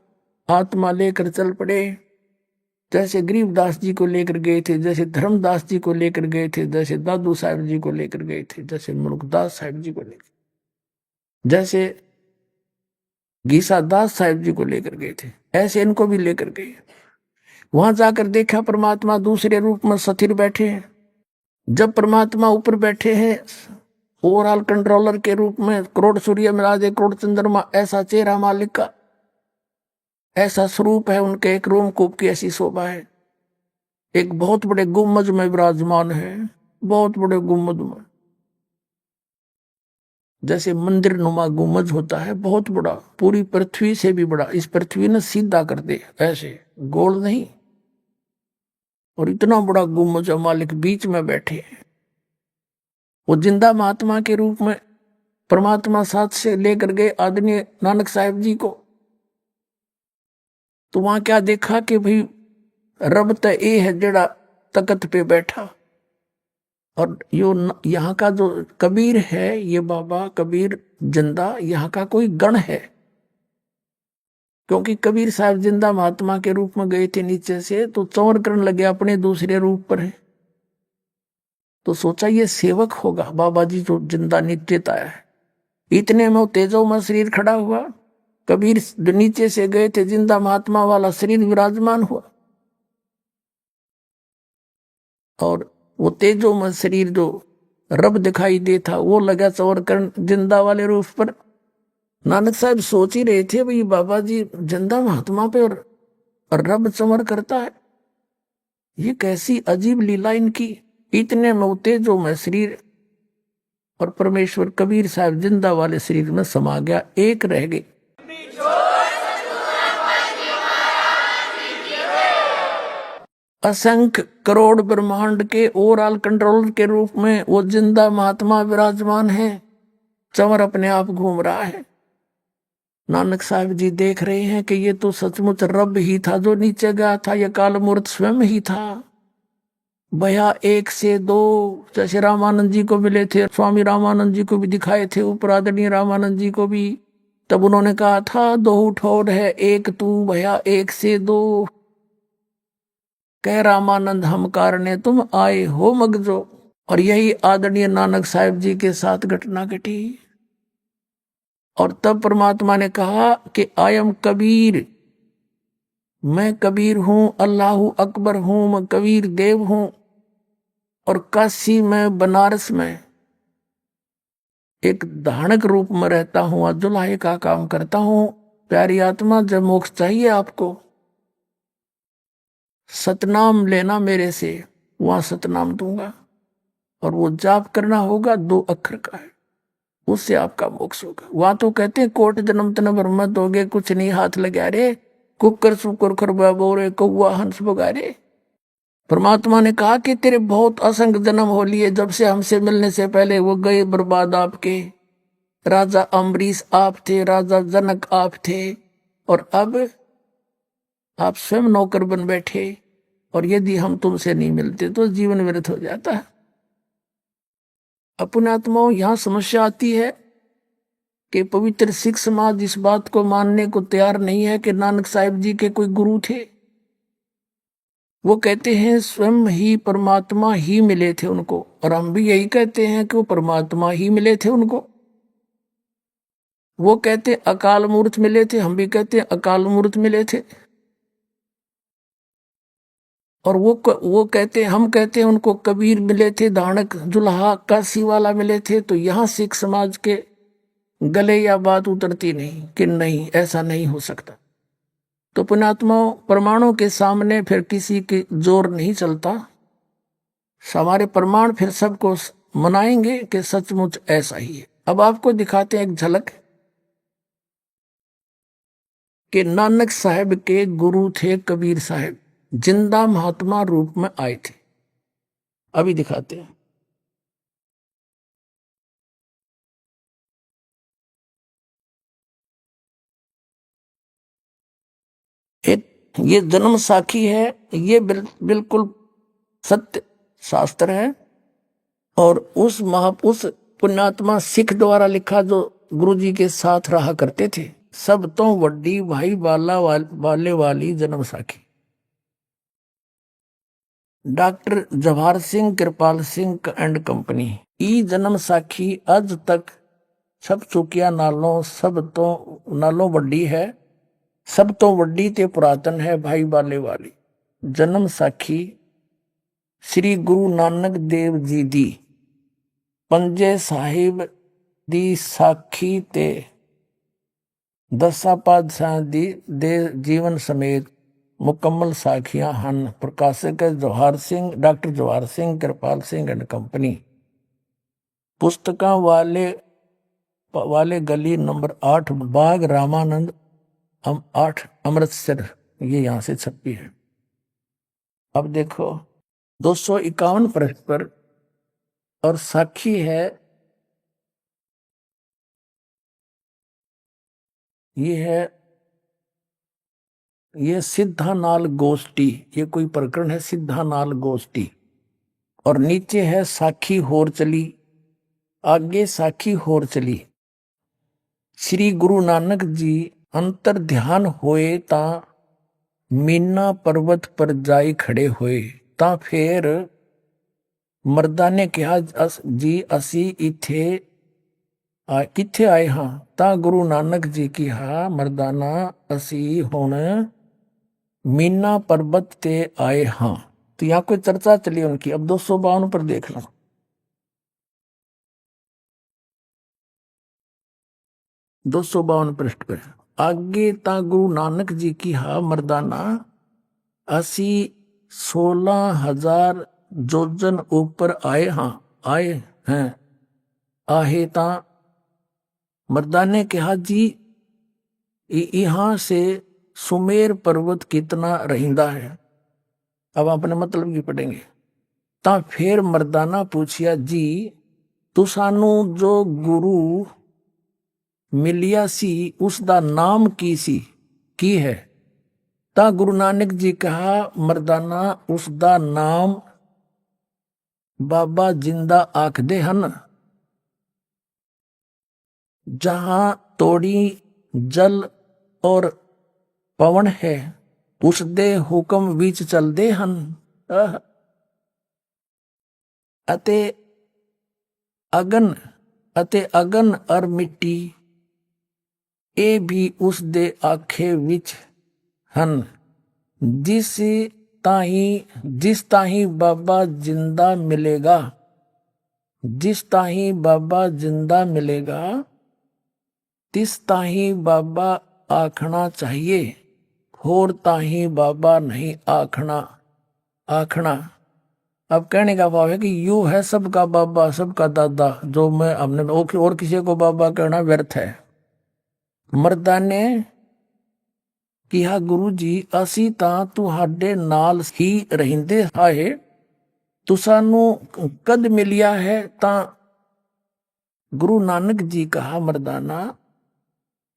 आत्मा लेकर चल पड़े। जैसे गरीबदास जी को लेकर गए थे, जैसे धर्मदास जी को लेकर गए थे, जैसे दादू साहब जी को लेकर गए थे, जैसे मुल्कदास साहब जी को लेकर, जैसे गीसा दास साहब जी को लेकर गए थे, ऐसे इनको भी लेकर गए। वहां जाकर देखा परमात्मा दूसरे रूप में स्थिर बैठे हैं। जब परमात्मा ऊपर बैठे हैं ओवरऑल कंट्रोलर के रूप में, करोड़ सूर्य मिला दे करोड़ चंद्रमा, ऐसा चेहरा मालिक का, ऐसा स्वरूप है उनके। एक रोमकूप की ऐसी शोभा है। एक बहुत बड़े गुम्बद में विराजमान है, बहुत बड़े गुम्बद में, जैसे मंदिर नुमा गुम्बद होता है, बहुत बड़ा, पूरी पृथ्वी से भी बड़ा। इस पृथ्वी ने सीधा कर दे, ऐसे गोल नहीं। और इतना बड़ा गुम्बद मालिक बीच में बैठे हैं। वो जिंदा महात्मा के रूप में परमात्मा साथ से लेकर गए आदरणीय नानक साहब जी को। तो वहां क्या देखा कि भाई रब तो ये है जड़ा तकत पे बैठा। और यो यहाँ का जो कबीर है, ये बाबा कबीर जिंदा यहाँ का कोई गण है। क्योंकि कबीर साहब जिंदा महात्मा के रूप में गए थे नीचे से, तो चौर करने लगे अपने दूसरे रूप पर है। तो सोचा ये सेवक होगा बाबा जी जो जिंदा नित्य आया है। इतने में तेजो में शरीर खड़ा हुआ कबीर नीचे से गए थे, जिंदा महात्मा वाला शरीर विराजमान हुआ और वो तेजोमय शरीर जो रब दिखाई दे था वो लगा चौर करण जिंदा वाले रूप पर। नानक साहब सोच ही रहे थे भाई बाबा जी जिंदा महात्मा पे और रब चमर करता है, ये कैसी अजीब लीला इनकी। इतने में वो तेजोमय शरीर और परमेश्वर कबीर साहब जिंदा वाले शरीर में समा गया, एक रह गए। असंख्य करोड़ ब्रह्मांड के ओवरऑल कंट्रोलर के रूप में वो जिंदा महात्मा विराजमान है, चंवर अपने आप घूम रहा है। नानक साहब जी देख रहे हैं कि ये तो सचमुच रब ही था जो नीचे गया था, ये काल मूर्त स्वयं ही था। भया एक से दो, जैसे रामानंद जी को मिले थे, स्वामी रामानंद जी को भी दिखाए थे, उपरादरणीय रामानंद जी को भी, तब उन्होंने कहा था दो ठोर है एक तू, भया एक से दो, कह रामानंद हम कारणे तुम आए हो मगजो। और यही आदरणीय नानक साहब जी के साथ घटना घटी। और तब परमात्मा ने कहा कि आयम कबीर, मैं कबीर हूं, अल्लाह अकबर हूं, मैं कबीर देव हूं। और काशी में बनारस में एक धानक रूप में रहता हूं, जुलाहे का काम करता हूं। प्यारी आत्मा, जब मोक्ष चाहिए आपको, सतनाम लेना मेरे से, वहां सतनाम दूंगा। और वो जाप करना होगा 2 अक्षर का है, उससे आपका मोक्ष होगा। वहां तो कहते हैं कोट जन्म तन ब्रह्मत हो गए, कुछ नहीं हाथ लगा रे, कुकर सुकर खरबा बोरे, कौआ हंस बगारे। परमात्मा ने कहा कि तेरे बहुत असंख्य जन्म हो लिए, जब से हमसे मिलने से पहले वो गए बर्बाद आपके। राजा अम्बरीश आप थे, राजा जनक आप थे, और अब आप स्वयं नौकर बन बैठे। और यदि हम तुमसे नहीं मिलते तो जीवन व्यर्थ हो जाता है। अपने आत्माओं, यहां समस्या आती है कि पवित्र सिख समाज इस बात को मानने को तैयार नहीं है कि नानक साहिब जी के कोई गुरु थे। वो कहते हैं स्वयं ही परमात्मा ही मिले थे उनको, और हम भी यही कहते हैं कि वो परमात्मा ही मिले थे उनको। वो कहते अकाल मूर्त मिले थे, हम भी कहते हैं अकाल मूर्त मिले थे। और वो कहते, हम कहते हैं उनको कबीर मिले थे, धानक जुल्हा काशी वाला मिले थे। तो यहाँ सिख समाज के गले या बात उतरती नहीं कि नहीं, ऐसा नहीं हो सकता। तो पुण्यात्माओं, प्रमाणों के सामने फिर किसी की जोर नहीं चलता। हमारे प्रमाण फिर सबको मनाएंगे कि सचमुच ऐसा ही है। अब आपको दिखाते हैं एक झलक कि नानक साहब के गुरु थे कबीर साहब, जिंदा महात्मा रूप में आए थे। अभी दिखाते हैं। एक ये जन्म साखी है, ये बिल्कुल सत्य शास्त्र है। और उस पुण्यात्मा सिख द्वारा लिखा जो गुरुजी के साथ रहा करते थे, सब तो वड्डी भाई बाला वाले वाली जन्म साखी। Doctor Jawahar Singh Kripal Singh and company ई जन्म साखी अज तक सब चुकिया नालों सब तो नालों वड्डी है, सब तो वड्डी ते पुरातन है भाई बाले वाली जन्म साखी। श्री गुरु नानक देव जी दी पंजे साहिब दी साखी ते दसा पातशाह दी दे जीवन समेत मुकम्मल साखियां हन। प्रकाशक है Jawahar Singh, doctor Jawahar Singh Kripal Singh and company. पुस्तकां वाले गली नंबर 8 बाग रामानंद 8 अमृतसर, ये यहां से छपी है। अब देखो 251 पृष्ठ पर, और साखी है ये सिद्धानाल गोष्ठी, ये कोई प्रकरण है सिद्धानाल गोष्ठी। और नीचे है साखी होर चली, आगे साखी होर चली। श्री गुरु नानक जी अंतर ध्यान होए ता मीना पर्वत पर जाई खड़े होए। ता फिर मर्दा ने कहा जी असी इथे किथे आए हाँ ता गुरु नानक जी की हा मर्दाना असी हुण मीना पर्वत ते आए हाँ। तो यहाँ कोई चर्चा चली उनकी। अब 252 पर देखना, 252 पृष्ठ पर आगे ता गुरु नानक जी की हा मर्दाना असी 16,000 जोजन ऊपर आए हाँ आए हैं। आहे ता मर्दाने कहा जी यहाँ से सुमेर पर्वत कितना रहिंदा है। अब अपने मतलब की पढ़ेंगे। ता फिर मर्दाना पूछिया जी तू सानू जो गुरु मिलिया सी उसका नाम की है। ता गुरु नानक जी कहा मर्दाना उसका नाम बाबा जिंदा आखदे हन। जहां तोड़ी जल और पवन है उसदे हुक्म विच चलदे हन। अते अगन और मिट्टी ए भी उसदे आखे विच हन। जिस ताही बाबा जिंदा मिलेगा, जिस ताही बाबा जिंदा मिलेगा तिस ताही बाबा आखना चाहिए, होर ताही बाबा नहीं आखना। अब कहने का भाव है कि यू है सबका बाबा सबका दादा, जो मैं हमने और किसी को बाबा कहना व्यर्थ है। मर्दाने किहा गुरु जी असी तां तुहाडे नाल ही रहिंदे आए, तुसानू कद मिलिया है। तां गुरु नानक जी कहा मर्दाना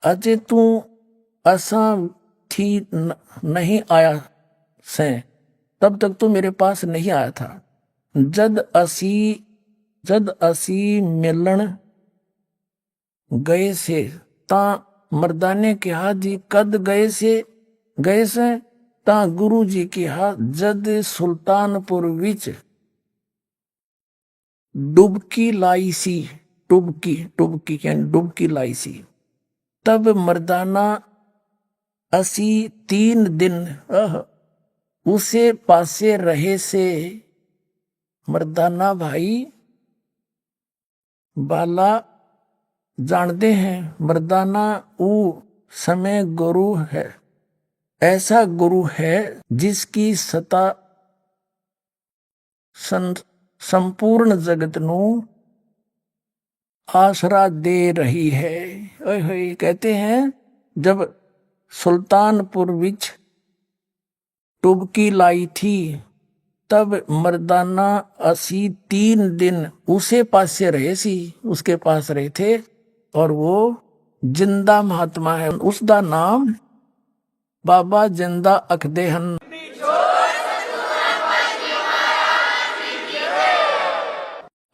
अजे तू असा थी नहीं आया से, तब तक तो मेरे पास नहीं आया था। जद असी मिलन गए से ता मर्दाने कहा जी कद गए से ता गुरु जी कहा जद सुल्तानपुर विच डुबकी लाई सी, डुबकी लाई सी। तब मर्दाना असी 3 दिन उसे पासे रहे से। मर्दाना भाई बाला जानते हैं मर्दाना ऊ समय गुरु है, ऐसा गुरु है जिसकी सत्ता संपूर्ण जगत नू आसरा दे रही है। कहते हैं जब सुल्तानपुर विच टुबकी लाई थी तब मर्दाना असी 3 दिन उसे पासे रहे सी, उसके पास रहे थे। और वो जिंदा महात्मा है, उसका नाम बाबा जिंदा अखदे हन।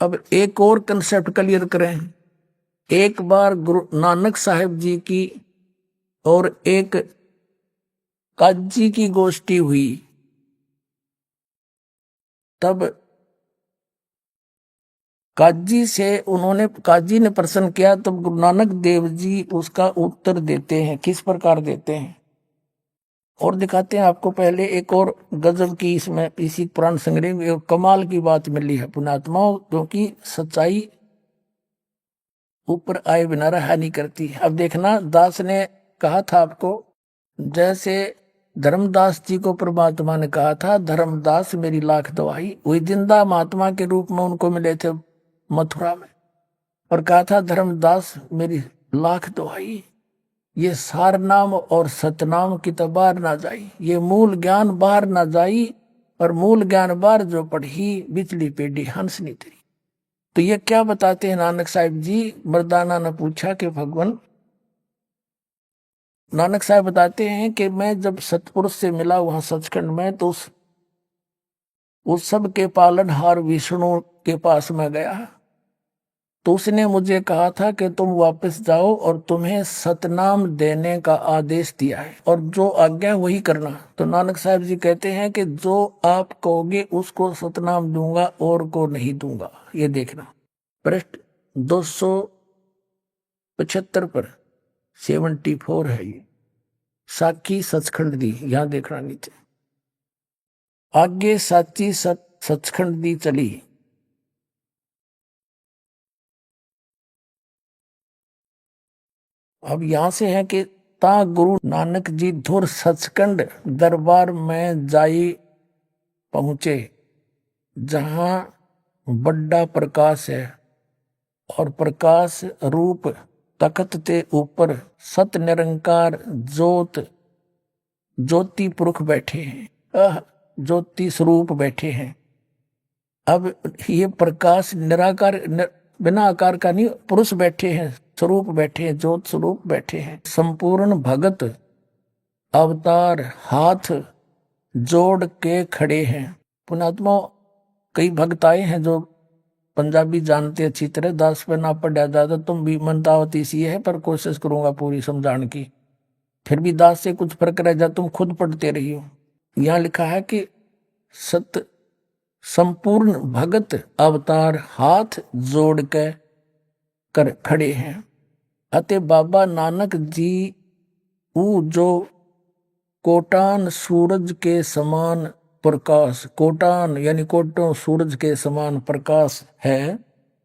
अब एक और कंसेप्ट क्लियर करें। एक बार गुरु नानक साहिब जी की और एक काजी की गोष्ठी हुई, तब काजी ने प्रश्न किया, तब गुरु नानक देव जी उसका उत्तर देते हैं। किस प्रकार देते हैं और दिखाते हैं आपको। पहले एक और गजब की इसमें इसी पुराण संग्रह में कमाल की बात मिली है पुण्यात्माओं, क्योंकि सच्चाई ऊपर आए बिना रहा नहीं करती। अब देखना, दास ने कहा था आपको, जैसे धर्मदास जी को परमात्मा ने कहा था धर्मदास मेरी लाख दवाई, वही जिंदा महात्मा के रूप में उनको मिले थे मथुरा में, और कहा था धर्मदास मेरी लाख दवाई, ये सार नाम और सतनाम की तो बाहर ना जाई, ये मूल ज्ञान बाहर ना जाई, और मूल ज्ञान बाहर जो पढ़ी बिचली पेड़ी हंस नहीं तेरी। तो ये क्या बताते हैं नानक साहिब जी। मर्दाना ने पूछा कि भगवान, नानक साहब बताते हैं कि मैं जब सतपुरुष से मिला वहां सचखंड में, तो उस सब के पालनहार विष्णु के पास में गया, तो उसने मुझे कहा था कि तुम वापस जाओ और तुम्हें सतनाम देने का आदेश दिया है, और जो आज्ञा वही करना। तो नानक साहब जी कहते हैं कि जो आप कहोगे उसको सतनाम दूंगा और को नहीं दूंगा। ये देखना, पृष्ठ 75 पर 74 है ये। साखी सचखंड दी, यहां देखना नीचे। आगे साची सचखंड दी चली। अब यहां से है कि ता गुरु नानक जी धुर सचखंड दरबार में जाई पहुंचे, जहां बड़ा प्रकाश है और प्रकाश रूप तखत के ऊपर सत निरंकार ज्योति पुरुष बैठे हैं, ज्योति स्वरूप बैठे हैं। अब ये प्रकाश निराकार बिना आकार का नहीं, पुरुष बैठे हैं, स्वरूप बैठे हैं, ज्योत स्वरूप बैठे हैं। संपूर्ण भगत अवतार हाथ जोड़ के खड़े हैं। पुणात्मा कई भक्त आए हैं जो पंजाबी जानते अच्छी तरह, दास पे ना पढ़ा ज्यादा, तुम भी मनतावत इसी है, पर कोशिश करूंगा पूरी समझाने की। फिर भी दास से कुछ फर्क रह जा, तुम खुद पढ़ते रहियो। यहाँ लिखा है कि सत संपूर्ण भगत अवतार हाथ जोड़ के कर खड़े हैं। अते बाबा नानक जी ऊ जो कोटान सूरज के समान प्रकाश, कोटान यानी कोटों सूरज के समान प्रकाश है,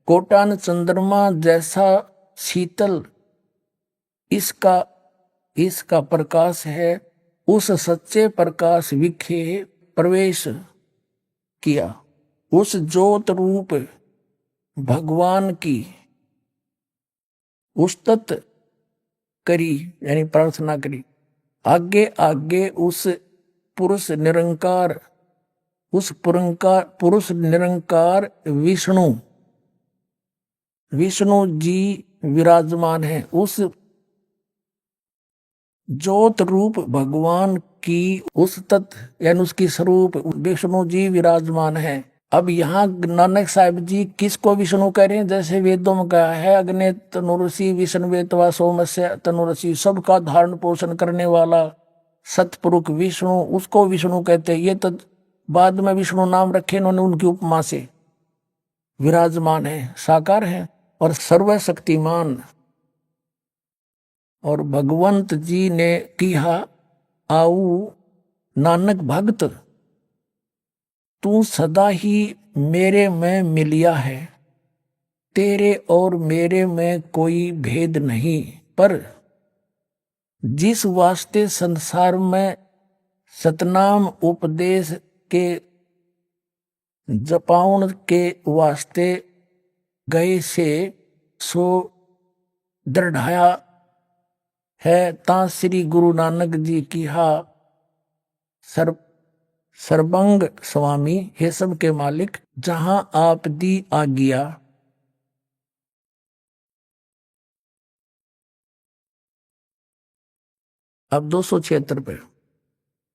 कोटान चंद्रमा जैसा शीतल इसका प्रकाश है। उस सच्चे प्रकाश विखे प्रवेश किया, उस ज्योत रूप भगवान की उस्तत करी यानी प्रार्थना करी। आगे आगे उस पुरुष निरंकार विष्णु जी विराजमान है। उस ज्योत रूप भगवान की उस तत्व यानी उसकी स्वरूप विष्णु जी विराजमान है। अब यहाँ नानक साहिब जी किसको विष्णु कह रहे हैं? जैसे वेदों में कहा है अग्नि तनुऋषि विष्णुवेतवा सोमस्य तनुऋषि, सबका धारण पोषण करने वाला सतपुरुष विष्णु, उसको विष्णु कहते हैं। ये तो बाद में विष्णु नाम रखे इन्होंने उनकी उपमा से। विराजमान है, साकार है और सर्वशक्तिमान। और भगवंत जी ने कहा आऊ नानक भक्त तू सदा ही मेरे में मिलिया है, तेरे और मेरे में कोई भेद नहीं। पर जिस वास्ते संसार में सतनाम उपदेश के जपाउन के वास्ते गए से सो दृढ़ाया है, ता श्री गुरु नानक जी की हा सर्वंग स्वामी, हे सब के मालिक, जहां आप दी आज्ञा। अब 276 पे,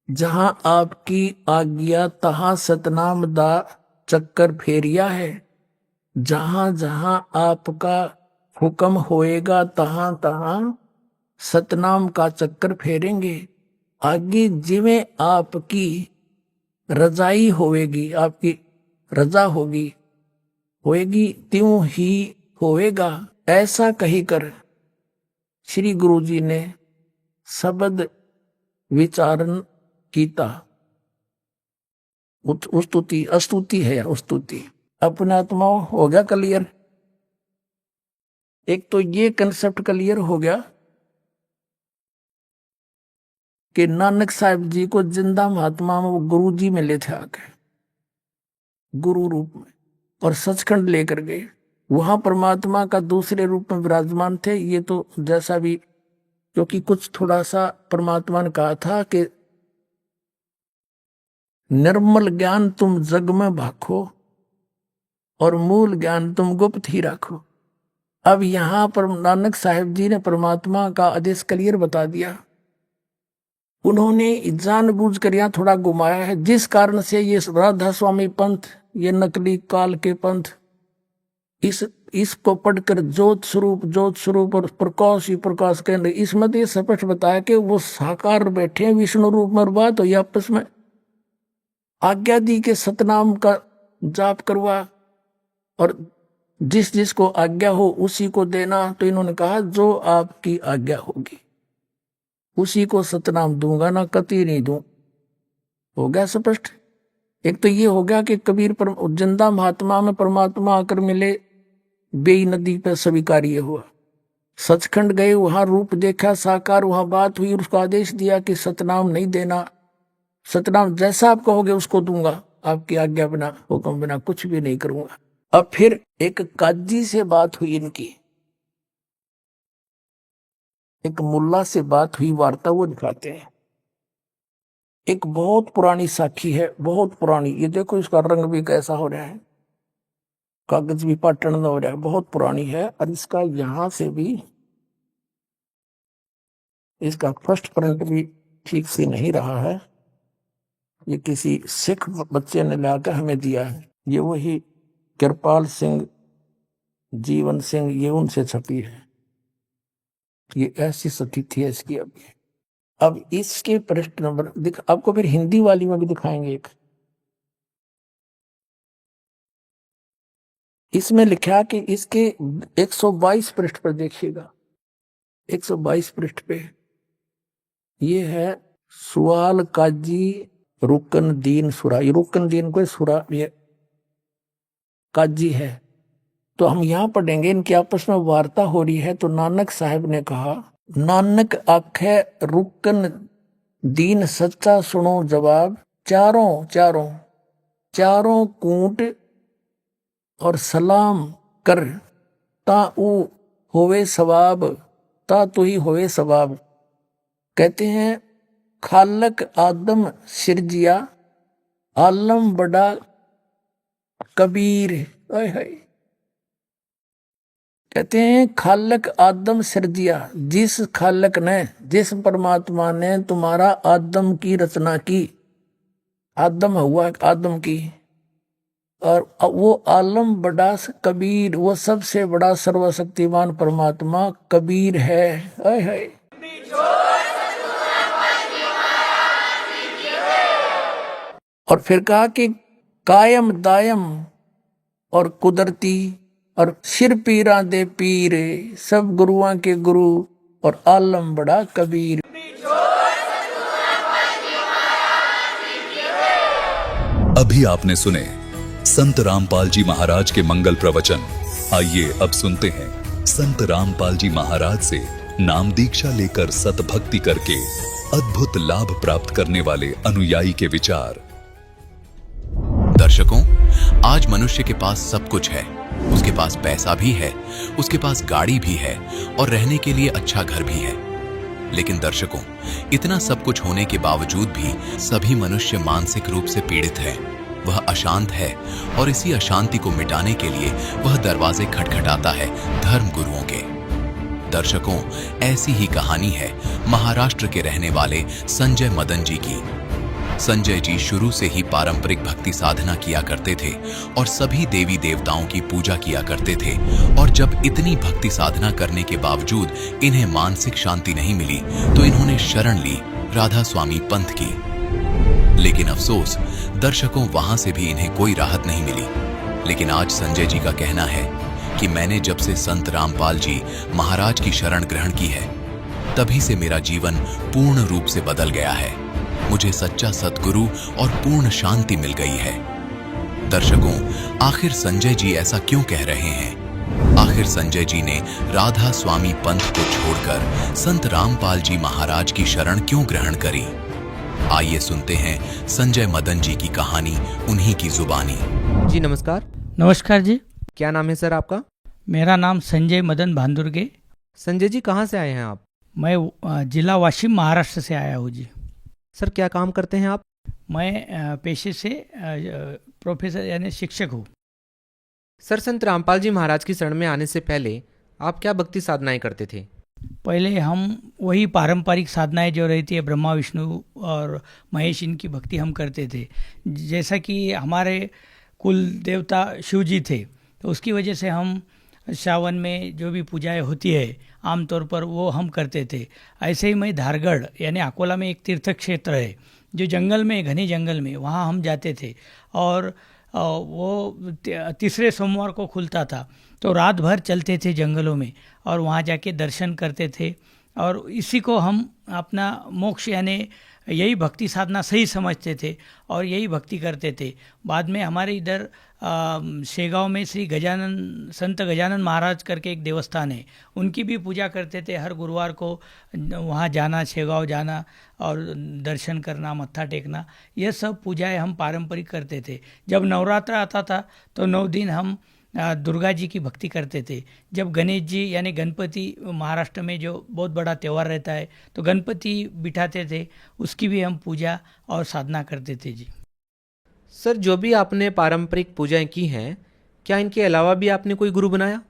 जहां आपकी आज्ञा तहां सतनाम दा चक्कर फेरिया है, जहां जहां आपका हुक्म होएगा तहां तहां सतनाम का चक्कर फेरेंगे। आगे जिवें आपकी रजाई होएगी, आपकी रजा होएगी त्यों ही होएगा, ऐसा कही कर श्री गुरु जी ने शब्द विचारण कीता। स्तुति है यार, स्तुति। अपने आत्मा हो गया क्लियर। एक तो ये कंसेप्ट क्लियर हो गया कि नानक साहिब जी को जिंदा महात्मा में वो गुरु जी मिले थे आके गुरु रूप में, और सचखंड लेकर गए। वहां परमात्मा का दूसरे रूप में विराजमान थे। ये तो जैसा भी, क्योंकि कुछ थोड़ा सा परमात्मा ने कहा था कि निर्मल ज्ञान तुम जग में भाखो और मूल ज्ञान तुम गुप्त ही रखो। अब यहां पर नानक साहिब जी ने परमात्मा का आदेश क्लियर बता दिया। उन्होंने जानबूझ कर यहाँ थोड़ा घुमाया है, जिस कारण से ये राधा स्वामी पंथ, ये नकली काल के पंथ, इसको पढ़कर ज्योत स्वरूप और प्रकाश ही प्रकाश के अंदर, इसमें तो ये स्पष्ट बताया कि वो साकार बैठे हैं विष्णु रूप में, और बात हुई आपस में आज्ञा दी के सतनाम का जाप करवा और जिस जिसको आज्ञा हो उसी को देना। तो इन्होंने कहा जो आपकी आज्ञा होगी उसी को सतनाम दूंगा, ना कति नहीं दूं। हो गया स्पष्ट। एक तो ये हो गया कि कबीर पर जिंदा महात्मा में परमात्मा आकर मिले, बेई नदी पर स्वीकार्य हुआ। सचखंड गए, वहां रूप देखा साकार, वहां बात हुई, उसको आदेश दिया कि सतनाम नहीं देना, सतनाम जैसा आप कहोगे उसको दूंगा, आपकी आज्ञा बिना हुक्म बिना कुछ भी नहीं करूंगा। अब फिर एक काजी से बात हुई इनकी, एक मुल्ला से बात हुई, वार्ता वो दिखाते हैं। एक बहुत पुरानी साखी है, बहुत पुरानी। ये देखो इसका रंग भी कैसा हो रहा है, कागज भी पाटन हो रहा है, बहुत पुरानी है। और इसका यहां से भी इसका फर्स्ट प्रिंट भी ठीक से नहीं रहा है। ये किसी सिख बच्चे ने लाकर हमें दिया है। ये वही कृपाल सिंह, जीवन सिंह, ये उनसे छपी है। ये ऐसी स्थिति है इसकी। अब इसके पृष्ठ नंबर आपको फिर हिंदी वाली में भी दिखाएंगे। एक इसमें लिखा कि इसके 122 पृष्ठ पर देखिएगा, 122 पृष्ठ पे ये है सुआल काजी रुकन दीन सुरा। ये रुकन दीन को सुरा ये काजी है। तो हम यहां पढ़ेंगे, इनकी आपस में वार्ता हो रही है। तो नानक साहब ने कहा, नानक आखे रुकन दीन सच्चा सुनो जवाब, चारों कूट और सलाम कर, ता ऊ होवे सवाब, ता तू ही होवे सवाब। कहते हैं खालक आदम सिरजिया, आलम बड़ा कबीर। ओए हाय, कहते हैं खालक आदम सिरजिया, जिस खालक ने, जिस परमात्मा ने तुम्हारा आदम की रचना की, आदम हुआ आदम की, और वो आलम बड़ा कबीर, वो सबसे बड़ा सर्वशक्तिमान परमात्मा कबीर है। हाय हाय, और फिर कहा कि कायम दायम और कुदरती और सिर पीरा दे पीर, सब गुरुआं के गुरु और आलम बड़ा कबीर। अभी आपने सुने संत रामपाल जी महाराज के मंगल प्रवचन। आइए अब सुनते हैं संत रामपाल जी महाराज से नाम दीक्षा लेकर सतभक्ति करके अद्भुत लाभ प्राप्त करने वाले अनुयायी के विचार। दर्शकों, आज मनुष्य के पास सब कुछ है। उसके पास पैसा भी है, उसके पास गाड़ी भी है और रहने के लिए अच्छा घर भी है। लेकिन दर्शकों, इतना सब कुछ होने के बावजूद भी सभी मनुष्य मानसिक रूप से पीड़ित हैं। वह अशांत है और इसी अशांति को मिटाने के लिए वह दरवाजे खटखटाता है धर्म गुरुओं के। दर्शकों, ऐसी ही कहानी है महाराष्ट्र के रहने वाले संजय मदन जी की। संजय जी शुरू से ही पारंपरिक भक्ति साधना किया करते थे और सभी देवी देवताओं की पूजा किया करते थे। और जब इतनी भक्ति साधना करने के बावजूद इन्हें मानसिक शांति नहीं मिली तो इन्होंने शरण ली राधा स्वामी पंथ की। लेकिन अफसोस, दर्शकों, वहां से भी इन्हें कोई राहत नहीं मिली। लेकिन आज संजय जी का कहना है कि मैंने जब से संत रामपाल जी महाराज की शरण ग्रहण की है, तभी से मेरा जीवन पूर्ण रूप से बदल गया है। मुझे सच्चा सद्गुरु और पूर्ण शांति मिल गई है। दर्शकों, आखिर संजय जी ऐसा क्यों कह रहे हैं? आखिर संजय जी ने राधा स्वामी पंथ को छोड़कर संत रामपाल जी महाराज की शरण क्यों ग्रहण करी? आइए सुनते हैं संजय मदन जी की कहानी उन्हीं की जुबानी। जी नमस्कार। नमस्कार जी। क्या नाम है सर आपका? मेरा नाम संजय मदन भांदुर्गे। संजय जी, कहाँ से आए हैं आप? मैं जिला वाशिम, महाराष्ट्र से आया हूँ जी। सर, क्या काम करते हैं आप? मैं पेशे से प्रोफेसर यानी शिक्षक हूँ। सर, संत रामपाल जी महाराज की शरण में आने से पहले आप क्या भक्ति साधनाएं करते थे? पहले हम वही पारंपरिक साधनाएं जो रहती है, ब्रह्मा विष्णु और महेश, इनकी भक्ति हम करते थे। जैसा कि हमारे कुल देवता शिव जी थे, तो उसकी वजह से हम सावन में जो भी पूजाएं होती है आमतौर पर वो हम करते थे। ऐसे ही मैं धारगढ़ यानी अकोला में एक तीर्थ क्षेत्र है जो जंगल में, घने जंगल में, वहाँ हम जाते थे और वो तीसरे सोमवार को खुलता था। तो रात भर चलते थे जंगलों में और वहाँ जाके दर्शन करते थे, और इसी को हम अपना मोक्ष यानी यही भक्ति साधना सही समझते थे और यही भक्ति करते थे। बाद में हमारे इधर शेगांव में श्री गजानन संत गजानन महाराज करके एक देवस्थान है, उनकी भी पूजा करते थे। हर गुरुवार को वहाँ जाना, शेगांव जाना और दर्शन करना, मत्था टेकना, यह सब पूजाएं हम पारंपरिक करते थे। जब नवरात्र आता था तो 9 दिन हम दुर्गा जी की भक्ति करते थे। जब गणेश जी यानी गणपति महाराष्ट्र में जो बहुत बड़ा त्यौहार रहता है, तो गणपति बिठाते थे, उसकी भी हम पूजा और साधना करते थे जी। सर, जो भी आपने पारंपरिक पूजाएं की हैं, क्या इनके अलावा भी आपने कोई गुरु बनाया?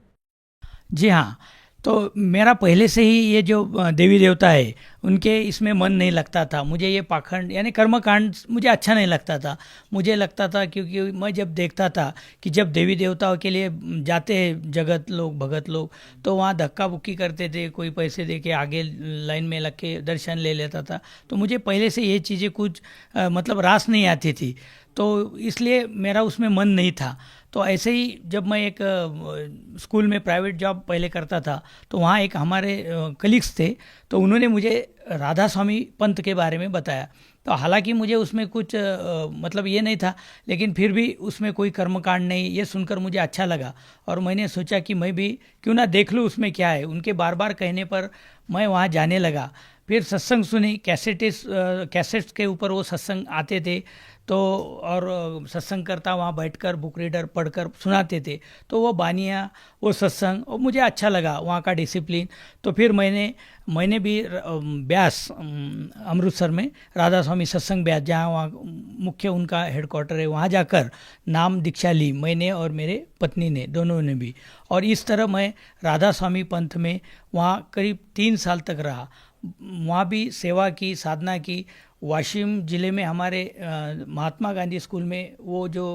जी हाँ, तो मेरा पहले से ही ये जो देवी देवता है उनके इसमें मन नहीं लगता था। मुझे ये पाखंड यानी कर्मकांड मुझे अच्छा नहीं लगता था। मुझे लगता था, क्योंकि मैं जब देखता था कि जब देवी देवताओं के लिए जाते हैं जगत लोग, भगत लोग, तो वहाँ धक्का बुक्की करते थे, कोई पैसे दे के आगे लाइन में लग के दर्शन ले लेता था। तो मुझे पहले से ये चीज़ें कुछ मतलब रास नहीं आती थी, तो इसलिए मेरा उसमें मन नहीं था। तो ऐसे ही जब मैं एक स्कूल में प्राइवेट जॉब पहले करता था, तो वहाँ एक हमारे कलीग्स थे, तो उन्होंने मुझे राधा स्वामी पंथ के बारे में बताया। तो हालांकि मुझे उसमें कुछ मतलब ये नहीं था, लेकिन फिर भी उसमें कोई कर्मकांड नहीं, ये सुनकर मुझे अच्छा लगा और मैंने सोचा कि मैं भी क्यों ना देख लूँ उसमें क्या है। उनके बार बार कहने पर मैं वहाँ जाने लगा। फिर सत्संग सुनी, कैसेट्स के ऊपर वो सत्संग आते थे, तो और सत्संग करता वहाँ बैठकर बुक रीडर पढ़कर सुनाते थे, तो वो बानियाँ, वो सत्संग, और मुझे अच्छा लगा वहाँ का डिसिप्लिन। तो फिर मैंने भी ब्यास अमृतसर में राधा स्वामी सत्संग ब्यास, जहाँ वहाँ मुख्य उनका हेडक्वार्टर है, वहाँ जाकर नाम दीक्षा ली मैंने और मेरे पत्नी ने, दोनों ने भी। और इस तरह मैं राधा स्वामी पंथ में वहाँ करीब 3 साल तक रहा। वहाँ भी सेवा की, साधना की। वाशिम ज़िले में हमारे महात्मा गांधी स्कूल में वो जो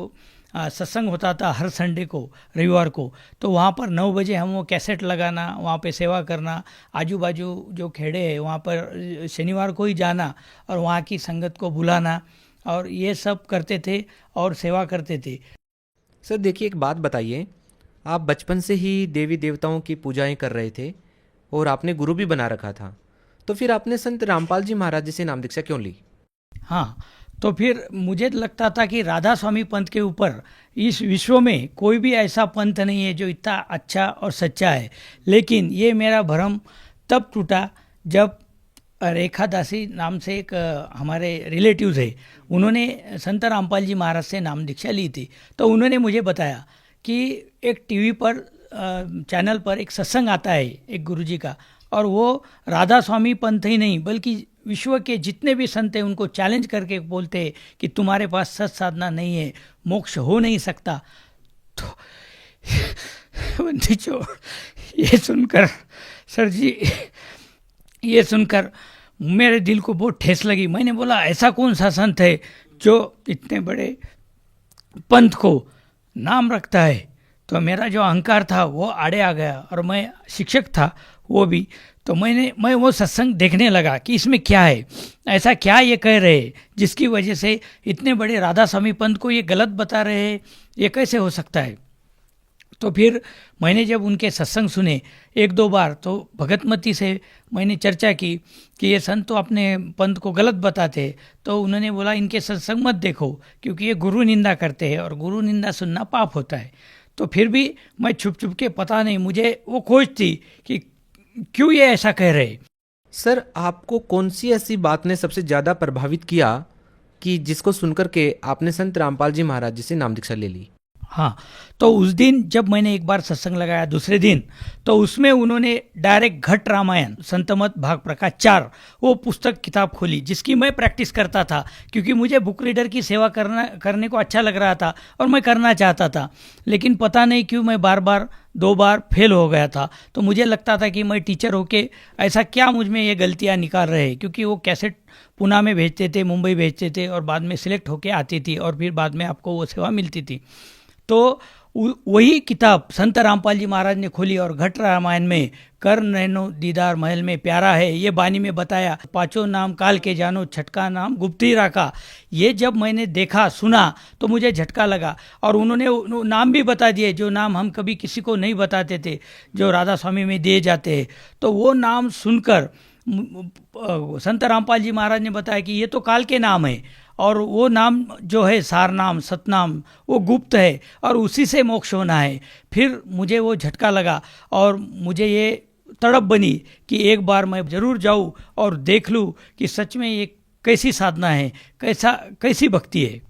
सत्संग होता था हर संडे को, रविवार को, तो वहाँ पर 9 बजे हम वो कैसेट लगाना, वहाँ पे सेवा करना, आजू बाजू जो खेड़े हैं वहाँ पर शनिवार को ही जाना और वहाँ की संगत को बुलाना, और ये सब करते थे और सेवा करते थे। सर देखिए, एक बात बताइए, आप बचपन से ही देवी देवताओं की पूजाएं कर रहे थे और आपने गुरु भी बना रखा था, तो फिर आपने संत रामपाल जी महाराज जी से नाम दीक्षा क्यों ली? हाँ, तो फिर मुझे लगता था कि राधा स्वामी पंथ के ऊपर इस विश्व में कोई भी ऐसा पंथ नहीं है जो इतना अच्छा और सच्चा है। लेकिन ये मेरा भ्रम तब टूटा जब रेखा दासी नाम से एक हमारे रिलेटिव्स है, उन्होंने संत रामपाल जी महाराज से नाम दीक्षा ली थी। तो उन्होंने मुझे बताया कि एक टीवी पर चैनल पर एक सत्संग आता है एक गुरुजी का, और वो राधा स्वामी पंथ ही नहीं बल्कि विश्व के जितने भी संत हैं उनको चैलेंज करके बोलते हैं कि तुम्हारे पास सत साधना नहीं है, मोक्ष हो नहीं सकता। तो बंदी छोड़, ये सुनकर सर जी, ये सुनकर मेरे दिल को बहुत ठेस लगी। मैंने बोला ऐसा कौन सा संत है जो इतने बड़े पंथ को नाम रखता है? तो मेरा जो अहंकार था वो आड़े आ गया, और मैं शिक्षक था वो भी। तो मैं वो सत्संग देखने लगा कि इसमें क्या है, ऐसा क्या ये कह रहे हैं जिसकी वजह से इतने बड़े राधा स्वामी पंथ को ये गलत बता रहे हैं, ये कैसे हो सकता है। तो फिर मैंने जब उनके सत्संग सुने 1-2 बार, तो भगतमती से मैंने चर्चा की कि ये संत तो अपने पंथ को गलत बताते। तो उन्होंने बोला इनके सत्संग मत देखो, क्योंकि ये गुरु निंदा करते हैं और गुरु निंदा सुनना पाप होता है। तो फिर भी मैं छुप छुप के, पता नहीं, मुझे वो खोज थी कि क्यों ये ऐसा कह रहे। सर, आपको कौन सी ऐसी बात ने सबसे ज़्यादा प्रभावित किया कि जिसको सुनकर के आपने संत रामपाल जी महाराज जी से नाम दीक्षा ले ली? हाँ, तो उस दिन जब मैंने एक बार सत्संग लगाया दूसरे दिन, तो उसमें उन्होंने डायरेक्ट घट रामायण संतमत भाग प्रकाश 4 वो पुस्तक किताब खोली, जिसकी मैं प्रैक्टिस करता था, क्योंकि मुझे बुक रीडर की सेवा करने को अच्छा लग रहा था और मैं करना चाहता था। लेकिन पता नहीं क्यों मैं बार बार 2 बार फेल हो गया था। तो मुझे लगता था कि मैं टीचर होके ऐसा क्या मुझ में ये गलतियाँ निकाल रहे हैं, क्योंकि वो कैसेट पुणे में भेजते थे, मुंबई भेजते थे, और बाद में सिलेक्ट होके आती थी और फिर बाद में आपको वो सेवा मिलती थी। तो वही किताब संत रामपाल जी महाराज ने खोली और घट रामायण में कर नैनो दीदार महल में प्यारा है, ये बानी में बताया, पांचों नाम काल के जानो, छठका नाम गुप्ती राखा। ये जब मैंने देखा सुना तो मुझे झटका लगा और उन्होंने नाम भी बता दिए जो नाम हम कभी किसी को नहीं बताते थे, जो राधा स्वामी में दिए जाते हैं। तो वो नाम सुनकर संत रामपाल जी महाराज ने बताया कि ये तो काल के नाम है और वो नाम जो है सारनाम सतनाम वो गुप्त है और उसी से मोक्ष होना है। फिर मुझे वो झटका लगा और मुझे ये तड़प बनी कि एक बार मैं ज़रूर जाऊँ और देख लूँ कि सच में ये कैसी साधना है, कैसी भक्ति है।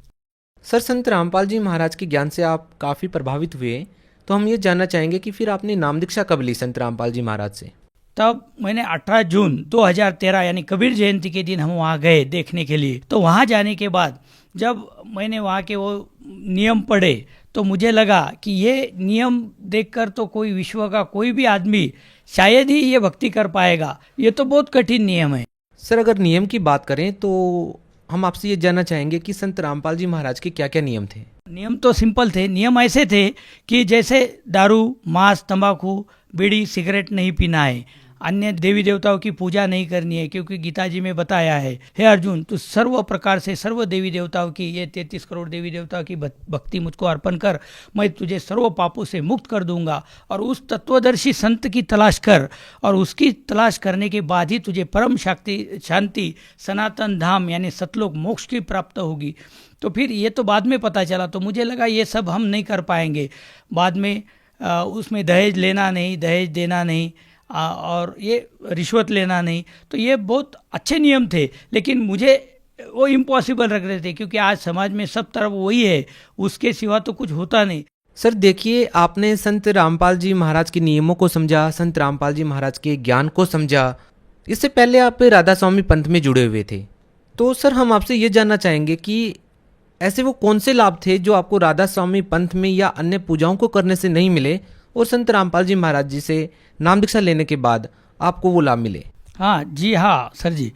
सर, संत रामपाल जी महाराज के ज्ञान से आप काफ़ी प्रभावित हुए, तो हम ये जानना चाहेंगे कि फिर आपने नाम दीक्षा कब ली संत रामपाल जी महाराज से? तब मैंने 18 जून 2013 यानी कबीर जयंती के दिन हम वहाँ गए देखने के लिए। तो वहाँ जाने के बाद जब मैंने वहाँ के वो नियम पढ़े तो मुझे लगा कि ये नियम देखकर तो कोई विश्व का कोई भी आदमी शायद ही ये भक्ति कर पाएगा, ये तो बहुत कठिन नियम है। सर, अगर नियम की बात करें तो हम आपसे ये जानना चाहेंगे कि संत रामपाल जी महाराज के क्या क्या नियम थे? नियम तो सिंपल थे। नियम ऐसे थे कि जैसे दारू, मांस, तंबाकू, बीड़ी, सिगरेट नहीं पीना है, अन्य देवी देवताओं की पूजा नहीं करनी है, क्योंकि गीता जी में बताया है, हे अर्जुन तू सर्व प्रकार से सर्व देवी देवताओं की, ये 33 करोड़ देवी देवताओं की भक्ति मुझको अर्पण कर, मैं तुझे सर्व पापों से मुक्त कर दूंगा। और उस तत्वदर्शी संत की तलाश कर और उसकी तलाश करने के बाद ही तुझे परम शांति सनातन धाम यानी सतलोक मोक्ष की प्राप्त होगी। तो फिर ये तो बाद में पता चला, तो मुझे लगा ये सब हम नहीं कर पाएंगे। बाद में उसमें दहेज लेना नहीं, दहेज देना नहीं और ये रिश्वत लेना नहीं, तो ये बहुत अच्छे नियम थे, लेकिन मुझे वो इम्पॉसिबल लग रहे थे, क्योंकि आज समाज में सब तरफ वही है, उसके सिवा तो कुछ होता नहीं। सर देखिए, आपने संत रामपाल जी महाराज के नियमों को समझा, संत रामपाल जी महाराज के ज्ञान को समझा। इससे पहले आप राधा स्वामी पंथ में जुड़े हुए थे, तो सर हम आपसे ये जानना चाहेंगे कि ऐसे वो कौन से लाभ थे जो आपको राधा स्वामी पंथ में या अन्य पूजाओं को करने से नहीं मिले और संत रामपाल जी महाराज जी से नाम दीक्षा लेने के बाद आपको वो लाभ मिले? हाँ जी, हाँ सर जी,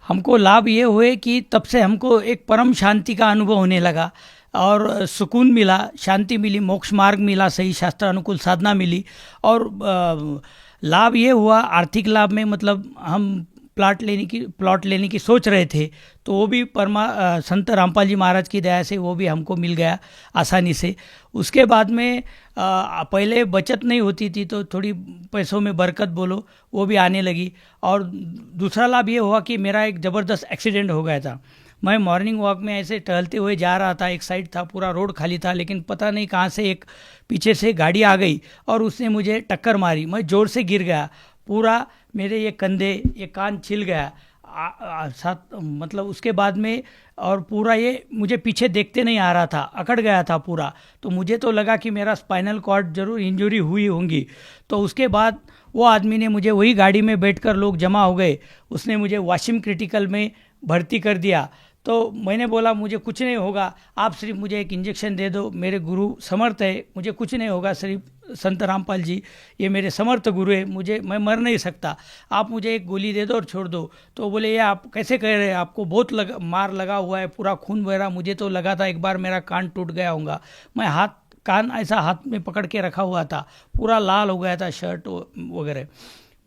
हमको लाभ ये हुए कि तब से हमको एक परम शांति का अनुभव होने लगा और सुकून मिला, शांति मिली, मोक्ष मार्ग मिला, सही शास्त्र अनुकूल साधना मिली। और लाभ ये हुआ, आर्थिक लाभ में मतलब हम प्लॉट लेने की सोच रहे थे, तो वो भी संत रामपाल जी महाराज की दया से वो भी हमको मिल गया आसानी से। उसके बाद में पहले बचत नहीं होती थी, तो थोड़ी पैसों में बरकत बोलो वो भी आने लगी। और दूसरा लाभ ये हुआ कि मेरा एक ज़बरदस्त एक्सीडेंट हो गया था। मैं मॉर्निंग वॉक में ऐसे टहलते हुए जा रहा था, एक साइड था, पूरा रोड खाली था, लेकिन पता नहीं कहाँ से एक पीछे से गाड़ी आ गई और उसने मुझे टक्कर मारी। मैं ज़ोर से गिर गया, पूरा मेरे ये कंधे, ये कान छिल गया साथ, मतलब उसके बाद में, और पूरा ये मुझे पीछे देखते नहीं आ रहा था, अकड़ गया था पूरा। तो मुझे तो लगा कि मेरा स्पाइनल कॉर्ड जरूर इंजरी हुई होंगी। तो उसके बाद वो आदमी ने मुझे, वही गाड़ी में बैठकर लोग जमा हो गए, उसने मुझे वाशिम क्रिटिकल में भर्ती कर दिया। तो मैंने बोला मुझे कुछ नहीं होगा, आप सिर्फ मुझे एक इंजेक्शन दे दो, मेरे गुरु समर्थ है, मुझे कुछ नहीं होगा, सिर्फ संत रामपाल जी ये मेरे समर्थ गुरु है, मैं मर नहीं सकता, आप मुझे एक गोली दे दो और छोड़ दो। तो बोले ये आप कैसे कह रहे हैं, आपको बहुत मार लगा हुआ है, पूरा खून बह रहा। मुझे तो लगा था एक बार मेरा कान टूट गया होगा। मैं कान ऐसा हाथ में पकड़ के रखा हुआ था, पूरा लाल हो गया था शर्ट वगैरह।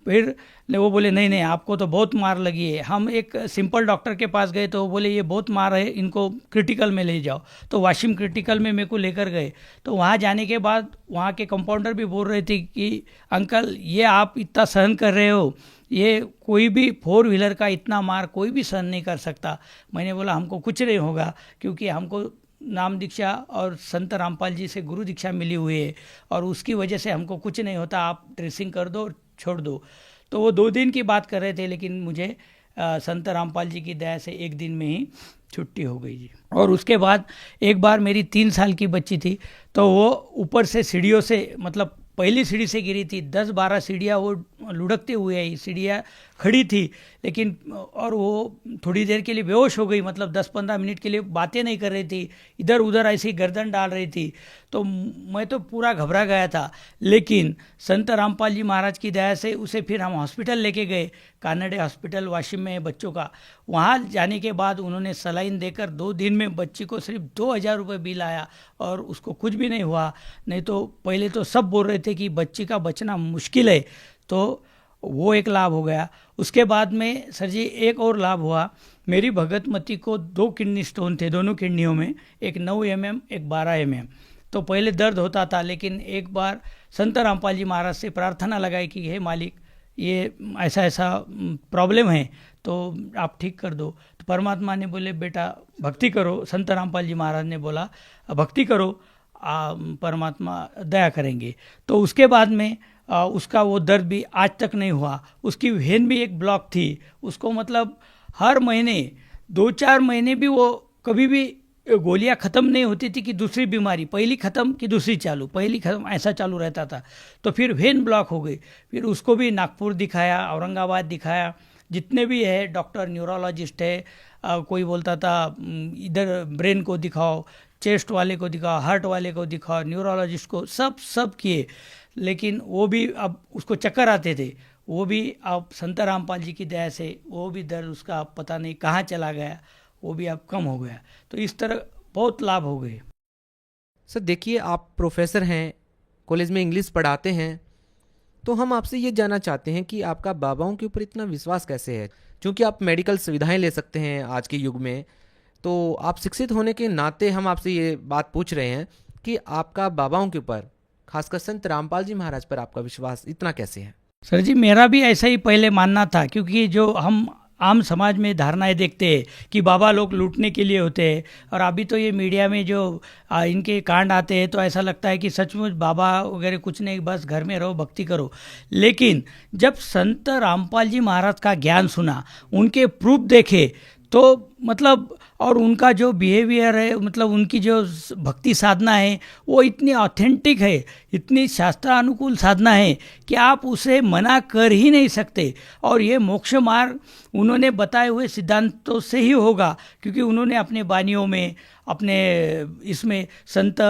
फिर वो बोले नहीं आपको तो बहुत मार लगी है। हम एक सिंपल डॉक्टर के पास गए तो वो बोले ये बहुत मार है, इनको क्रिटिकल में ले जाओ। तो वाशिम क्रिटिकल में मेरे को लेकर गए। तो वहाँ जाने के बाद वहाँ के कंपाउंडर भी बोल रहे थे कि अंकल ये आप इतना सहन कर रहे हो, ये कोई भी 4 व्हीलर का इतना मार कोई भी सहन नहीं कर सकता। मैंने बोला हमको कुछ नहीं होगा, क्योंकि हमको नाम दीक्षा और संत रामपाल जी से गुरु दीक्षा मिली हुई है और उसकी वजह से हमको कुछ नहीं होता, आप ड्रेसिंग कर दो और छोड़ दो। तो वो 2 दिन की बात कर रहे थे, लेकिन मुझे संत रामपाल जी की दया से 1 दिन में ही छुट्टी हो गई जी। और उसके बाद एक बार मेरी 3 साल की बच्ची थी, तो वो ऊपर से सीढ़ियों से, मतलब पहली सीढ़ी से गिरी थी, 10-12 सीढ़ियाँ वो लुढ़कते हुए आई, सीढ़ियाँ खड़ी थी, लेकिन और वो थोड़ी देर के लिए बेहोश हो गई, मतलब 10-15 मिनट के लिए बातें नहीं कर रही थी, इधर उधर ऐसी गर्दन डाल रही थी। तो मैं तो पूरा घबरा गया था। लेकिन संत रामपाल जी महाराज की दया से उसे फिर हम हॉस्पिटल लेके गए, कानडे हॉस्पिटल वाशिम में है बच्चों का। वहाँ जाने के बाद उन्होंने सलाइन देकर 2 दिन में बच्ची को सिर्फ 2000 रुपये बिल आया और उसको कुछ भी नहीं हुआ। नहीं तो पहले तो सब बोल रहे थे कि बच्ची का बचना मुश्किल है, तो वो एक लाभ हो गया। उसके बाद में सर जी एक और लाभ हुआ, मेरी भगतमती को 2 किडनी स्टोन थे दोनों किडनियों में, एक 9 mm एक 12 mm। तो पहले दर्द होता था, लेकिन एक बार संत रामपाल जी महाराज से प्रार्थना लगाई कि हे मालिक, ये ऐसा ऐसा प्रॉब्लम है तो आप ठीक कर दो। तो परमात्मा ने बोले बेटा भक्ति करो, संत रामपाल जी महाराज ने बोला भक्ति करो, परमात्मा दया करेंगे। तो उसके बाद में उसका वो दर्द भी आज तक नहीं हुआ। उसकी वेन भी एक ब्लॉक थी, उसको मतलब हर महीने 2-4 महीने भी वो कभी भी गोलियां ख़त्म नहीं होती थी कि दूसरी बीमारी पहली ख़त्म कि दूसरी चालू, पहली ख़त्म, ऐसा चालू रहता था। तो फिर वेन ब्लॉक हो गई, फिर उसको भी नागपुर दिखाया, औरंगाबाद दिखाया, जितने भी है डॉक्टर न्यूरोलॉजिस्ट है, कोई बोलता था इधर ब्रेन को दिखाओ, चेस्ट वाले को दिखाओ, हार्ट वाले को दिखाओ, न्यूरोलॉजिस्ट को, सब किए, लेकिन वो भी अब उसको चक्कर आते थे। वो भी अब संत रामपाल जी की दया से वो भी दर्द उसका पता नहीं कहाँ चला गया, वो भी अब कम हो गया। तो इस तरह बहुत लाभ हो गए। सर देखिए, आप प्रोफेसर हैं, कॉलेज में इंग्लिश पढ़ाते हैं, तो हम आपसे ये जानना चाहते हैं कि आपका बाबाओं के ऊपर इतना विश्वास कैसे है? क्योंकि आप मेडिकल सुविधाएं ले सकते हैं आज के युग में, तो आप शिक्षित होने के नाते हम आपसे ये बात पूछ रहे हैं कि आपका बाबाओं के ऊपर, खासकर संत रामपाल जी महाराज पर आपका विश्वास इतना कैसे है? सर जी मेरा भी ऐसा ही पहले मानना था, क्योंकि जो हम आम समाज में धारणाएं देखते हैं कि बाबा लोग लूटने के लिए होते हैं, और अभी तो ये मीडिया में जो इनके कांड आते हैं तो ऐसा लगता है कि सचमुच बाबा वगैरह कुछ नहीं, बस घर में रहो भक्ति करो। लेकिन जब संत रामपाल जी महाराज का ज्ञान सुना, उनके प्रूफ देखे, तो मतलब और उनका जो बिहेवियर है, मतलब उनकी जो भक्ति साधना है वो इतनी ऑथेंटिक है, इतनी शास्त्रानुकूल साधना है कि आप उसे मना कर ही नहीं सकते। और ये मोक्ष मार्ग उन्होंने बताए हुए सिद्धांतों से ही होगा, क्योंकि उन्होंने अपने बानियों में, अपने इसमें संत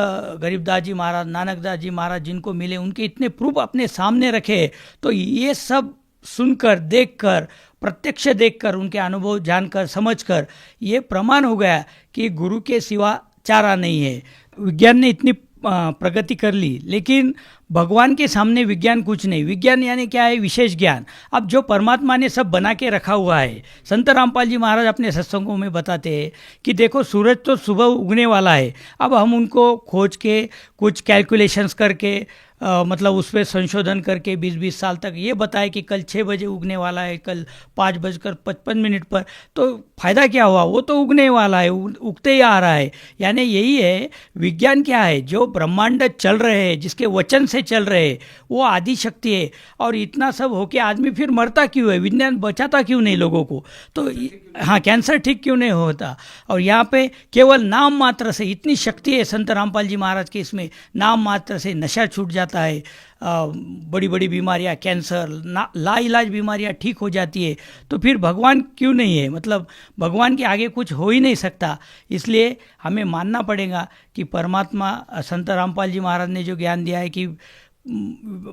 गरीबदास जी महाराज, नानकदास जी महाराज जिनको मिले, उनके इतने प्रूफ अपने सामने रखे। तो ये सब सुनकर, देखकर, प्रत्यक्ष देखकर, उनके अनुभव जानकर, समझकर ये प्रमाण हो गया कि गुरु के सिवा चारा नहीं है। विज्ञान ने इतनी प्रगति कर ली, लेकिन भगवान के सामने विज्ञान कुछ नहीं। विज्ञान यानी क्या है? विशेष ज्ञान। अब जो परमात्मा ने सब बना के रखा हुआ है, संत रामपाल जी महाराज अपने सत्संगों में बताते हैं कि देखो सूरज तो सुबह उगने वाला है, अब हम उनको खोज के कुछ कैलकुलेशंस करके मतलब उस पर संशोधन करके 20-20 साल तक ये बताए कि कल 6 बजे उगने वाला है, कल 5:55 पर, तो फ़ायदा क्या हुआ? वो तो उगने वाला है, उगते ही आ रहा है। यानी यही है विज्ञान। क्या है? जो ब्रह्मांड चल रहे हैं, जिसके वचन से चल रहे हैं, वो आदि शक्ति है। और इतना सब होके आदमी फिर मरता क्यों है? विज्ञान बचाता क्यों नहीं लोगों को? तो हाँ, कैंसर ठीक क्यों नहीं होता? और यहाँ पे केवल नाम मात्र से इतनी शक्ति है संत रामपाल जी महाराज के, इसमें नाम मात्र से नशा छूट जाता है, बड़ी बड़ी बीमारियाँ, कैंसर, लाइलाज बीमारियाँ ठीक हो जाती है। तो फिर भगवान क्यों नहीं है? मतलब भगवान के आगे कुछ हो ही नहीं सकता। इसलिए हमें मानना पड़ेगा कि परमात्मा, संत रामपाल जी महाराज ने जो ज्ञान दिया है कि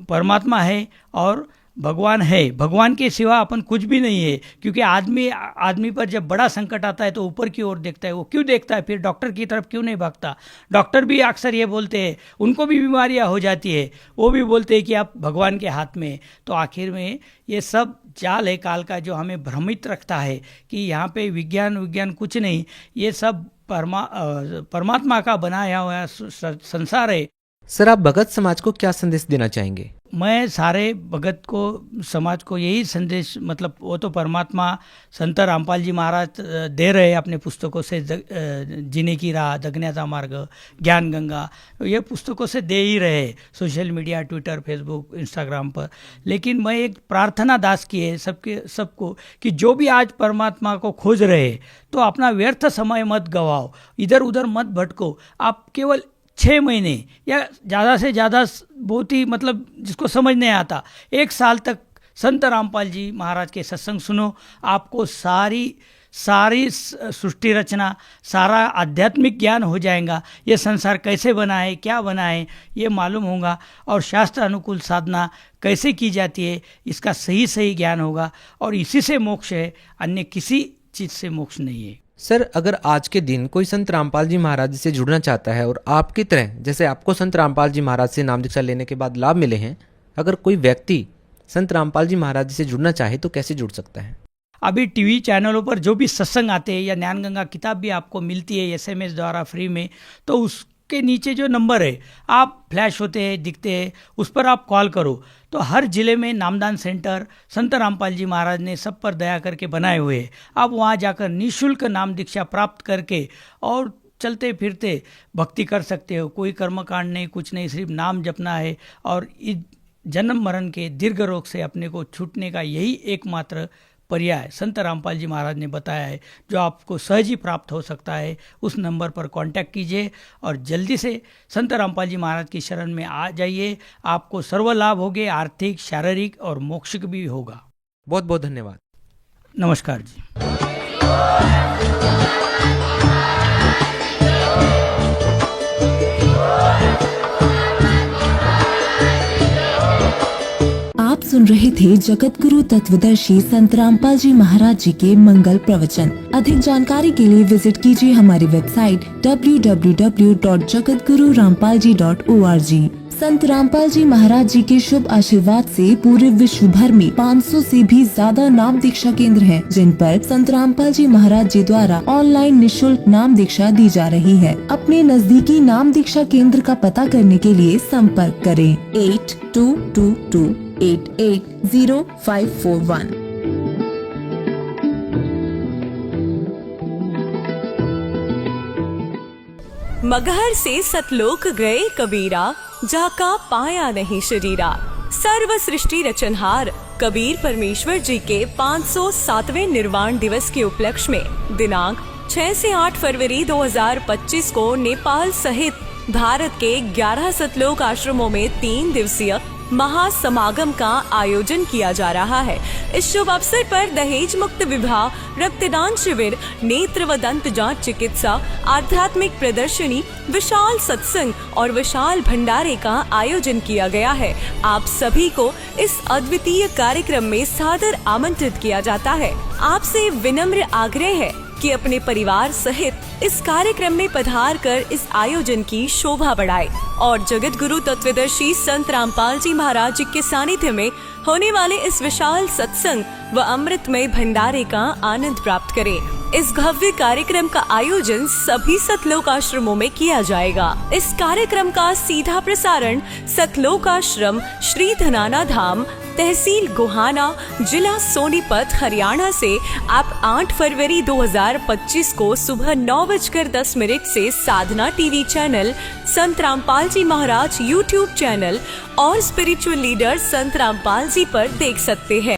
परमात्मा है और भगवान है, भगवान के सिवा अपन कुछ भी नहीं है। क्योंकि आदमी पर जब बड़ा संकट आता है तो ऊपर की ओर देखता है। वो क्यों देखता है? फिर डॉक्टर की तरफ क्यों नहीं भागता? डॉक्टर भी अक्सर ये बोलते हैं, उनको भी बीमारियां हो जाती है, वो भी बोलते हैं कि आप भगवान के हाथ में। तो आखिर में ये सब जाल है काल का, जो हमें भ्रमित रखता है कि यहाँ पे विज्ञान कुछ नहीं, ये सब परमात्मा का बनाया हुआ संसार है। सर, आप भगत समाज को क्या संदेश देना चाहेंगे? मैं सारे भगत को, समाज को यही संदेश, मतलब वो तो परमात्मा संत रामपाल जी महाराज दे रहे हैं अपने पुस्तकों से, जीने की राह, जगण्याचा मार्ग, ज्ञान गंगा, ये पुस्तकों से दे ही रहे, social media, Twitter, Facebook, Instagram पर। लेकिन मैं एक प्रार्थना दास की है सबको कि जो भी आज परमात्मा को खोज रहे तो अपना व्यर्थ समय मत गवाओ, इधर उधर मत भटको। आप केवल 6 महीने या ज़्यादा से ज़्यादा, बहुत ही मतलब जिसको समझ नहीं आता, 1 साल तक संत रामपाल जी महाराज के सत्संग सुनो, आपको सारी सृष्टि रचना, सारा आध्यात्मिक ज्ञान हो जाएगा। ये संसार कैसे बना है, क्या बना है, ये मालूम होगा, और शास्त्र अनुकूल साधना कैसे की जाती है इसका सही ज्ञान होगा, और इसी से मोक्ष है, अन्य किसी चीज़ से मोक्ष नहीं है। सर, अगर आज के दिन कोई संत रामपाल जी महाराज से जुड़ना चाहता है और आपकी तरह जैसे आपको संत रामपाल जी महाराज से नाम दीक्षा लेने के बाद लाभ मिले हैं, अगर कोई व्यक्ति संत रामपाल जी महाराज से जुड़ना चाहे तो कैसे जुड़ सकता है? अभी टीवी चैनलों पर जो भी सत्संग आते हैं या ज्ञान गंगा किताब भी आपको मिलती है SMS द्वारा फ्री में, तो उसके नीचे जो नंबर है आप फ्लैश होते हैं, दिखते हैं, उस पर आप कॉल करो तो हर जिले में नामदान सेंटर संत रामपाल जी महाराज ने सब पर दया करके बनाए हुए हैं। आप वहाँ जाकर निःशुल्क नाम दीक्षा प्राप्त करके और चलते फिरते भक्ति कर सकते हो। कोई कर्मकांड नहीं, कुछ नहीं, सिर्फ नाम जपना है, और इस जन्म मरण के दीर्घ रोग से अपने को छूटने का यही एकमात्र पर्याय संत रामपाल जी महाराज ने बताया है, जो आपको सहज ही प्राप्त हो सकता है। उस नंबर पर कांटेक्ट कीजिए और जल्दी से संत रामपाल जी महाराज की शरण में आ जाइए। आपको सर्व लाभ होंगे, आर्थिक, शारीरिक और मोक्षिक भी होगा। बहुत बहुत धन्यवाद। नमस्कार जी। आप सुन रहे थे जगत गुरु तत्वदर्शी संत रामपाल जी महाराज जी के मंगल प्रवचन। अधिक जानकारी के लिए विजिट कीजिए हमारी वेबसाइट www.jagatgururampalji.org। संत रामपाल जी महाराज जी के शुभ आशीर्वाद से पूरे विश्व भर में 500 से भी ज्यादा नाम दीक्षा केंद्र हैं, जिन पर संत रामपाल जी महाराज जी द्वारा ऑनलाइन निःशुल्क नाम दीक्षा दी जा रही है। अपने नजदीकी नाम दीक्षा केंद्र का पता करने के लिए संपर्क करें 8222880541। मगहर से सतलोक गए कबीरा, जाका पाया नहीं शरीरा। सर्व सृष्टि रचनहार कबीर परमेश्वर जी के 507वें निर्वाण दिवस के उपलक्ष्य में दिनांक 6 से 8 फरवरी 2025 को नेपाल सहित भारत के 11 सतलोक आश्रमों में 3 दिवसीय महासमागम का आयोजन किया जा रहा है। इस शुभ अवसर पर दहेज मुक्त विवाह, रक्तदान शिविर, नेत्र व दंत जांच चिकित्सा, आध्यात्मिक प्रदर्शनी, विशाल सत्संग और विशाल भंडारे का आयोजन किया गया है। आप सभी को इस अद्वितीय कार्यक्रम में सादर आमंत्रित किया जाता है। आपसे विनम्र आग्रह है कि अपने परिवार सहित इस कार्यक्रम में पधार कर इस आयोजन की शोभा बढ़ाए और जगत गुरु तत्वदर्शी संत रामपाल जी महाराज जी के सानिध्य में होने वाले इस विशाल सत्संग व अमृतमय भंडारे का आनंद प्राप्त करें। इस भव्य कार्यक्रम का आयोजन सभी सतलोक आश्रमों में किया जाएगा। इस कार्यक्रम का सीधा प्रसारण सतलोक आश्रम श्री धनाना धाम, तहसील गोहाना, जिला सोनीपत, हरियाणा से आप 8 फरवरी 2025 को सुबह 9:10 से साधना टीवी चैनल, संत रामपाल जी महाराज यूट्यूब चैनल और स्पिरिचुअल लीडर संत रामपाल जी पर देख सकते हैं।